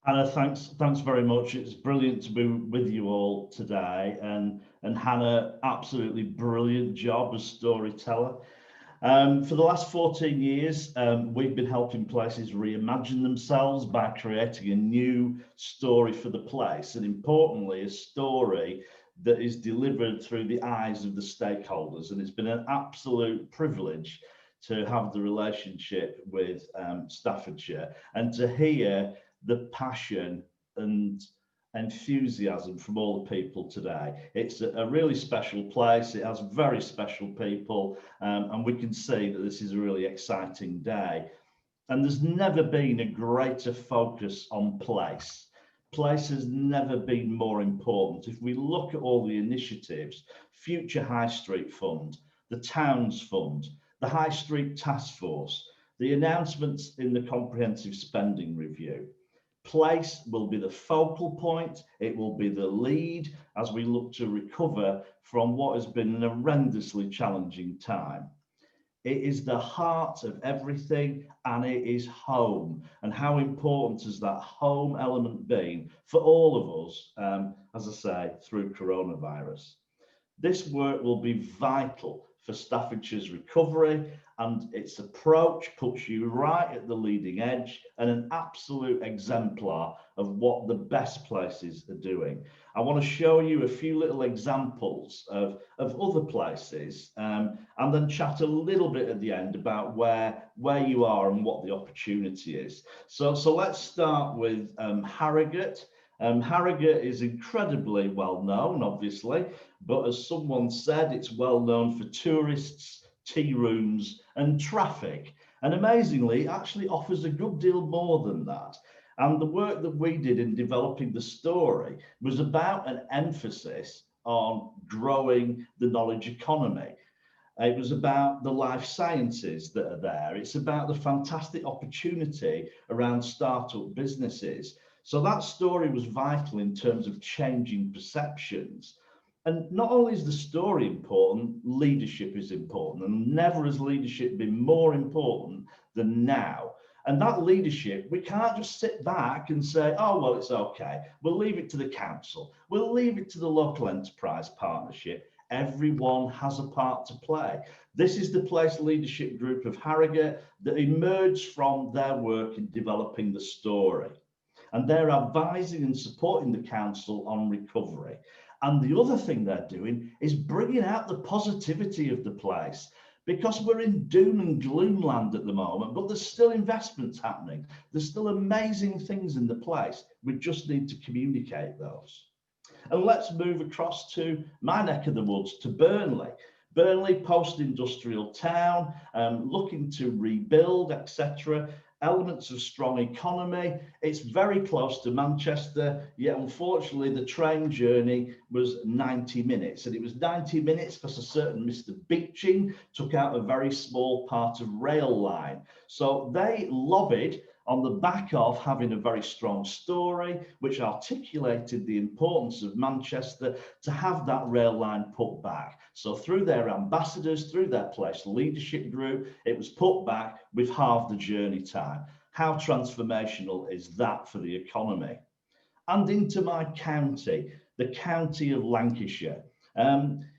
Hannah, thanks very much. It's brilliant to be with you all today, and Hannah, absolutely brilliant job as storyteller. For the last 14 years, we've been helping places reimagine themselves by creating a new story for the place, and importantly, a story that is delivered through the eyes of the stakeholders. And it's been an absolute privilege to have the relationship with Staffordshire, and to hear the passion and enthusiasm from all the people today. It's a really special place. It has very special people, and we can see that this is a really exciting day. And there's never been a greater focus on place. Place has never been more important. If we look at all the initiatives, Future High Street Fund, the Towns Fund, the High Street Task Force, the announcements in the Comprehensive Spending Review, Place will be the focal point. It will be the lead as we look to recover from what has been an horrendously challenging time. It is the heart of everything, and it is home. And how important has that home element been for all of us, as I say, through coronavirus? This work will be vital for Staffordshire's recovery, and its approach puts you right at the leading edge and an absolute exemplar of what the best places are doing. I want to show you a few little examples of other places, and then chat a little bit at the end about where you are and what the opportunity is. So let's start with Harrogate. Harrogate is incredibly well known, obviously, but as someone said, it's well known for tourists, tea rooms and traffic. And amazingly, it actually offers a good deal more than that. And the work that we did in developing the story was about an emphasis on growing the knowledge economy. It was about the life sciences that are there. It's about the fantastic opportunity around startup businesses. So that story was vital in terms of changing perceptions. And not only is the story important, leadership is important. And never has leadership been more important than now. And that leadership, we can't just sit back and say, oh, well, it's okay. We'll leave it to the council. We'll leave it to the local enterprise partnership. Everyone has a part to play. This is the place leadership group of Harrogate that emerged from their work in developing the story. And they're advising and supporting the council on recovery. And the other thing they're doing is bringing out the positivity of the place, because we're in doom and gloom land at the moment, but there's still investments happening. There's still amazing things in the place. We just need to communicate those. And let's move across to my neck of the woods, to Burnley. Burnley, post-industrial town, looking to rebuild, etc. Elements of strong economy. It's very close to Manchester, yet unfortunately the train journey was 90 minutes. And it was 90 minutes because a certain Mr. Beeching took out a very small part of rail line. So they lobbied on the back of having a very strong story, which articulated the importance of Manchester, to have that rail line put back. So through their ambassadors, through their place leadership group, it was put back with half the journey time. How transformational is that for the economy? And into my county, the county of Lancashire.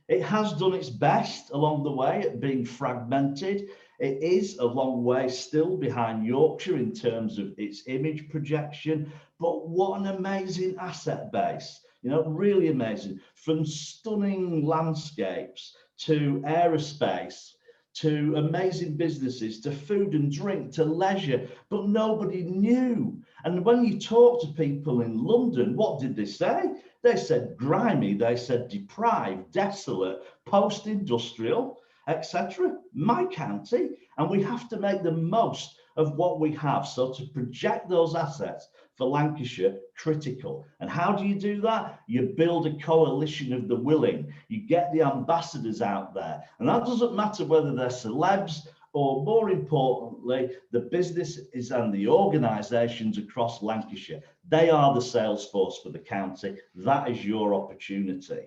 It has done its best along the way at being fragmented. It is a long way still behind Yorkshire in terms of its image projection, but what an amazing asset base. You know, really amazing. From stunning landscapes to aerospace, to amazing businesses, to food and drink, to leisure, but nobody knew. And when you talk to people in London, what did they say? They said grimy, they said deprived, desolate, post-industrial, etc. My county, and we have to make the most of what we have. So to project those assets for Lancashire, critical. And how do you do that? You build a coalition of the willing. You get the ambassadors out there. And that doesn't matter whether they're celebs or, more importantly, the businesses and the organisations across Lancashire. They are the sales force for the county. That is your opportunity.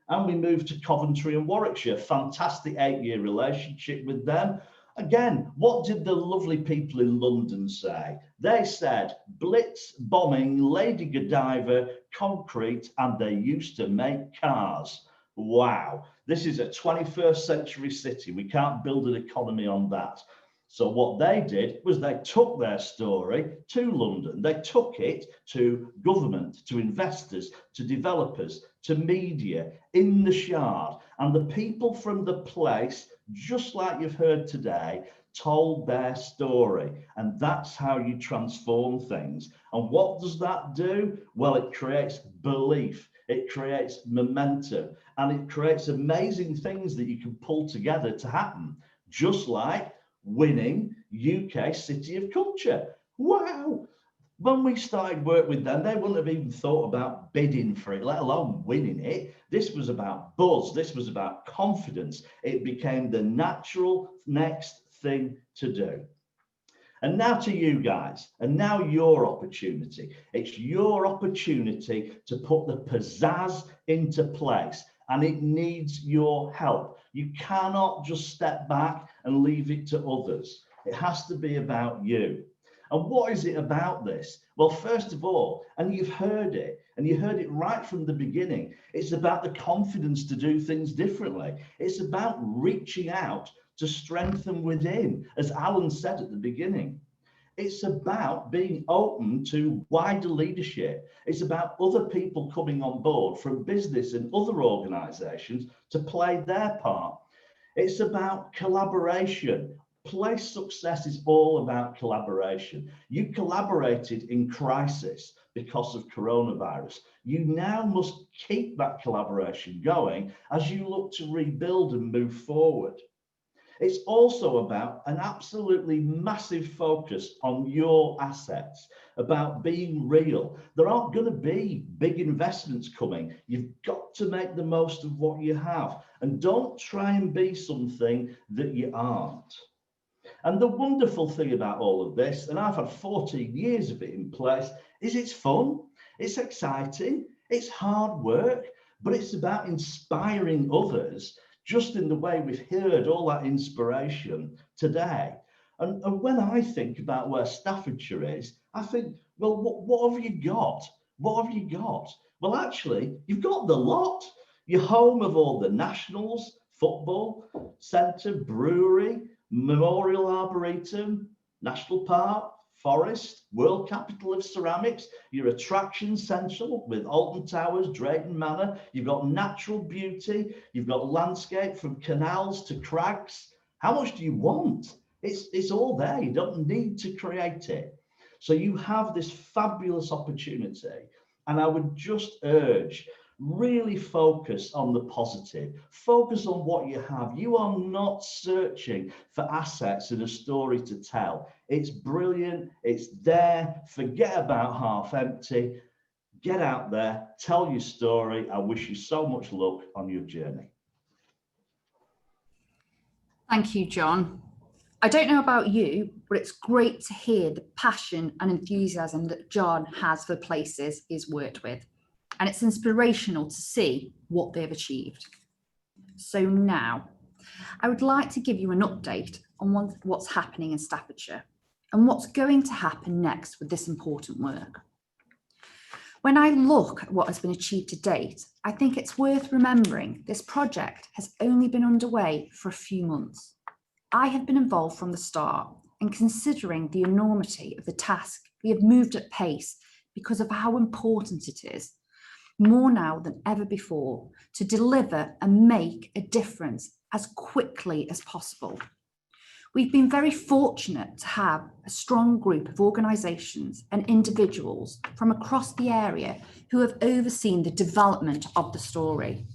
And we move to Coventry and Warwickshire. Fantastic 8-year relationship with them. Again, what did the lovely people in London say? They said blitz, bombing, Lady Godiva, concrete, and they used to make cars. Wow, this is a 21st century city. We can't build an economy on that. So what they did was they took their story to London. They took it to government, to investors, to developers, to media, in the Shard. And the people from the place, just like you've heard today, told their story. And that's how you transform things. And what does that do? Well, it creates belief. It creates momentum. And it creates amazing things that you can pull together to happen. Just like winning UK City of Culture. Wow. When we started work with them, they wouldn't have even thought about bidding for it, let alone winning it. This was about buzz. This was about confidence. It became the natural next thing to do. And now to you guys, and now your opportunity. It's your opportunity to put the pizzazz into place, and it needs your help. You cannot just step back and leave it to others. It has to be about you. And what is it about this? Well, first of all, and you've heard it, and you heard it right from the beginning, it's about the confidence to do things differently. It's about reaching out to strengthen within, as Alan said at the beginning. It's about being open to wider leadership. It's about other people coming on board from business and other organisations to play their part. It's about collaboration. Place success is all about collaboration. You collaborated in crisis because of coronavirus. You now must keep that collaboration going as you look to rebuild and move forward. It's also about an absolutely massive focus on your assets, about being real. There aren't going to be big investments coming. You've got to make the most of what you have, and don't try and be something that you aren't. And the wonderful thing about all of this, and I've had 14 years of it in place, is it's fun, it's exciting, it's hard work, but it's about inspiring others, just in the way we've heard all that inspiration today. And when I think about where Staffordshire is, I think, well, what have you got? What have you got? Well, actually, you've got the lot. You're home of all the nationals, football centre, brewery, Memorial Arboretum, National Park, Forest, World Capital of Ceramics, your attraction central with Alton Towers, Drayton Manor. You've got natural beauty. You've got landscape from canals to crags. How much do you want? It's all there. You don't need to create it. So you have this fabulous opportunity. And I would just urge, really focus on the positive. Focus on what you have. You are not searching for assets and a story to tell. It's brilliant. It's there. Forget about half empty. Get out there. Tell your story. I wish you so much luck on your journey. Thank you, John. I don't know about you, but it's great to hear the passion and enthusiasm that John has for places he's worked with. And it's inspirational to see what they've achieved. So now, I would like to give you an update on what's happening in Staffordshire and what's going to happen next with this important work. When I look at what has been achieved to date, I think it's worth remembering this project has only been underway for a few months. I have been involved from the start, and considering the enormity of the task, we have moved at pace because of how important it is, more now than ever before, to deliver and make a difference as quickly as possible. We've been very fortunate to have a strong group of organisations and individuals from across the area who have overseen the development of the story.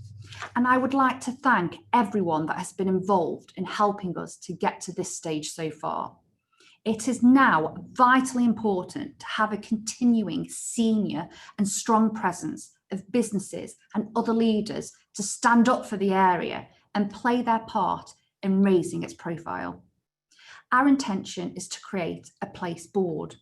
And I would like to thank everyone that has been involved in helping us to get to this stage so far. It is now vitally important to have a continuing senior and strong presence of businesses and other leaders to stand up for the area and play their part in raising its profile. Our intention is to create a place board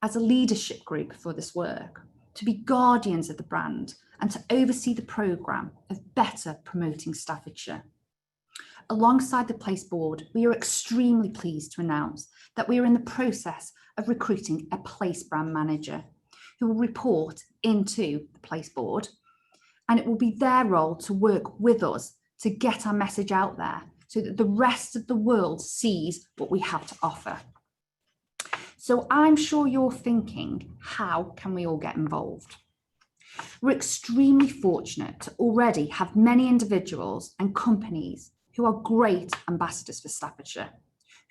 as a leadership group for this work, to be guardians of the brand and to oversee the programme of better promoting Staffordshire. Alongside the place board, we are extremely pleased to announce that we are in the process of recruiting a place brand manager who will report into the place board, and it will be their role to work with us to get our message out there so that the rest of the world sees what we have to offer. So I'm sure you're thinking, how can we all get involved? We're extremely fortunate to already have many individuals and companies who are great ambassadors for Staffordshire,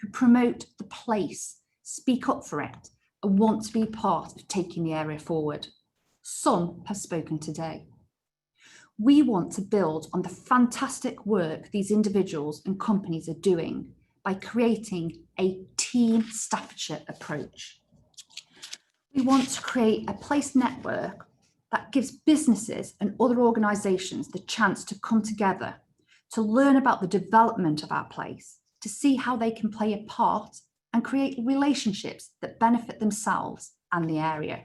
who promote the place, speak up for it, and want to be part of taking the area forward. Some have spoken today. We want to build on the fantastic work these individuals and companies are doing by creating a Team Staffordshire approach. We want to create a place network that gives businesses and other organisations the chance to come together, to learn about the development of our place, to see how they can play a part and create relationships that benefit themselves and the area.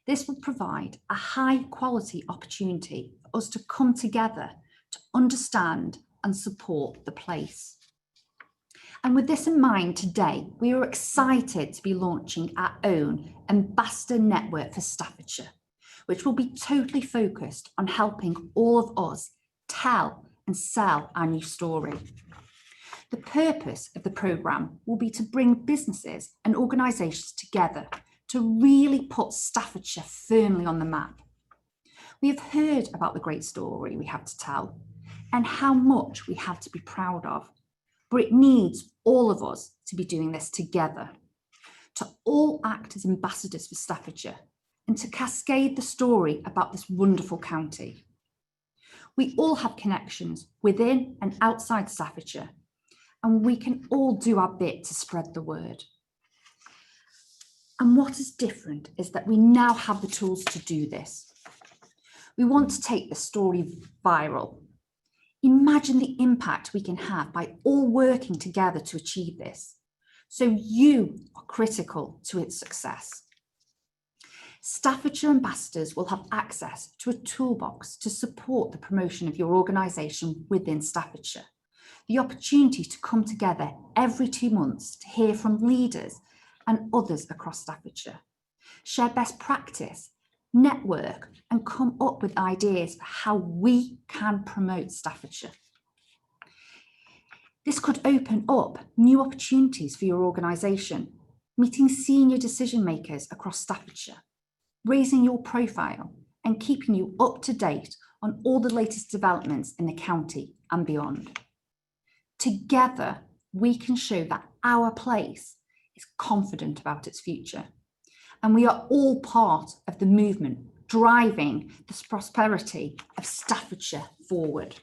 This will provide a high quality opportunity for us to come together to understand and support the place. And with this in mind today, we are excited to be launching our own ambassador network for Staffordshire, which will be totally focused on helping all of us tell and sell our new story. The purpose of the programme will be to bring businesses and organisations together to really put Staffordshire firmly on the map. We have heard about the great story we have to tell and how much we have to be proud of, but it needs all of us to be doing this together, to all act as ambassadors for Staffordshire and to cascade the story about this wonderful county. We all have connections within and outside Staffordshire, and we can all do our bit to spread the word. And what is different is that we now have the tools to do this. We want to take the story viral. Imagine the impact we can have by all working together to achieve this. So you are critical to its success. Staffordshire ambassadors will have access to a toolbox to support the promotion of your organisation within Staffordshire. The opportunity to come together every 2 months to hear from leaders and others across Staffordshire, share best practice, network and come up with ideas for how we can promote Staffordshire. This could open up new opportunities for your organisation, meeting senior decision makers across Staffordshire, raising your profile and keeping you up to date on all the latest developments in the county and beyond. Together, we can show that our place is confident about its future. And we are all part of the movement driving the prosperity of Staffordshire forward.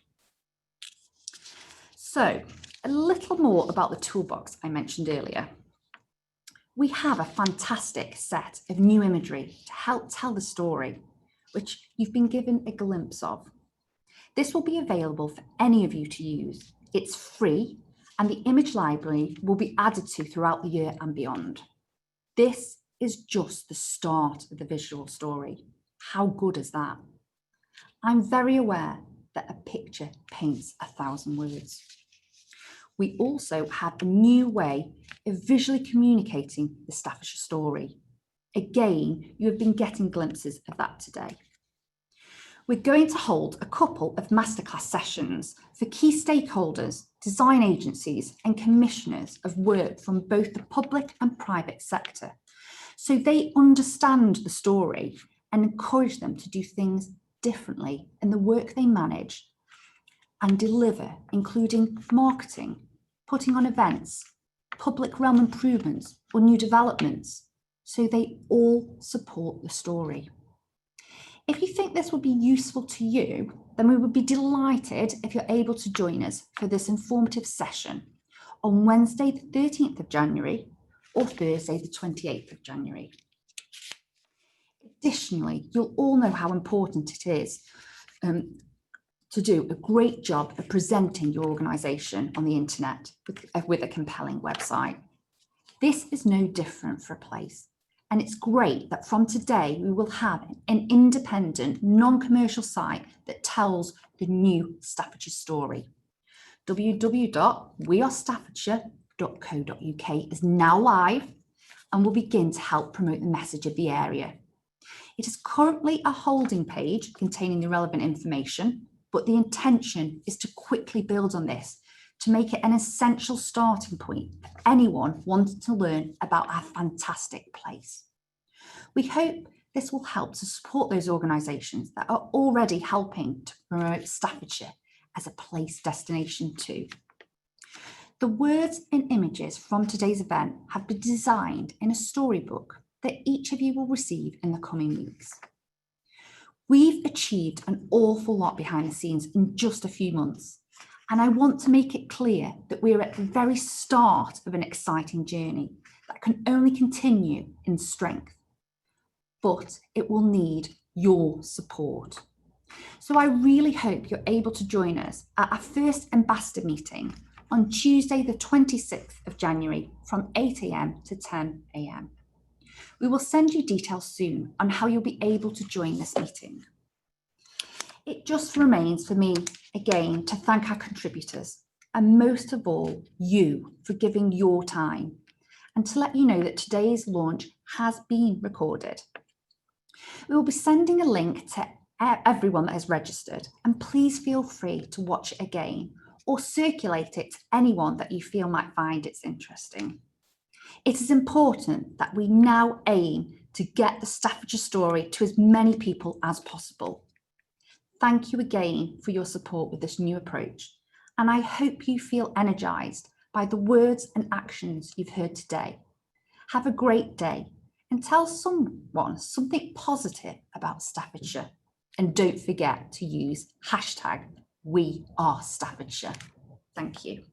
So, a little more about the toolbox I mentioned earlier. We have a fantastic set of new imagery to help tell the story, which you've been given a glimpse of. This will be available for any of you to use. It's free, and the image library will be added to throughout the year and beyond. This is just the start of the visual story. How good is that? I'm very aware that a picture paints 1,000 words. We also have a new way of visually communicating the Staffordshire story. Again, you have been getting glimpses of that today. We're going to hold a couple of masterclass sessions for key stakeholders, design agencies and commissioners of work from both the public and private sector, so they understand the story and encourage them to do things differently in the work they manage and deliver, including marketing, putting on events, public realm improvements or new developments, so they all support the story. If you think this would be useful to you, then we would be delighted if you're able to join us for this informative session on Wednesday the 13th of January or Thursday the 28th of January. Additionally, you'll all know how important it is to do a great job of presenting your organisation on the internet with a compelling website. This is no different for a place, and it's great that from today we will have an independent, non-commercial site that tells the new Staffordshire story. www.wearestaffordshire.co.uk is now live and will begin to help promote the message of the area. It is currently a holding page containing the relevant information, but the intention is to quickly build on this to make it an essential starting point for anyone wanting to learn about our fantastic place. We hope this will help to support those organisations that are already helping to promote Staffordshire as a place destination too. The words and images from today's event have been designed in a storybook that each of you will receive in the coming weeks. We've achieved an awful lot behind the scenes in just a few months, and I want to make it clear that we're at the very start of an exciting journey that can only continue in strength, but it will need your support. So I really hope you're able to join us at our first ambassador meeting on Tuesday the 26th of January from 8 a.m. to 10 a.m. We will send you details soon on how you'll be able to join this meeting. It just remains for me again to thank our contributors, and most of all you for giving your time, and to let you know that today's launch has been recorded. We will be sending a link to everyone that has registered, and please feel free to watch it again or circulate it to anyone that you feel might find it interesting. It is important that we now aim to get the Staffordshire story to as many people as possible. Thank you again for your support with this new approach, and I hope you feel energised by the words and actions you've heard today. Have a great day and tell someone something positive about Staffordshire. And don't forget to use #WeAreStaffordshire. Thank you.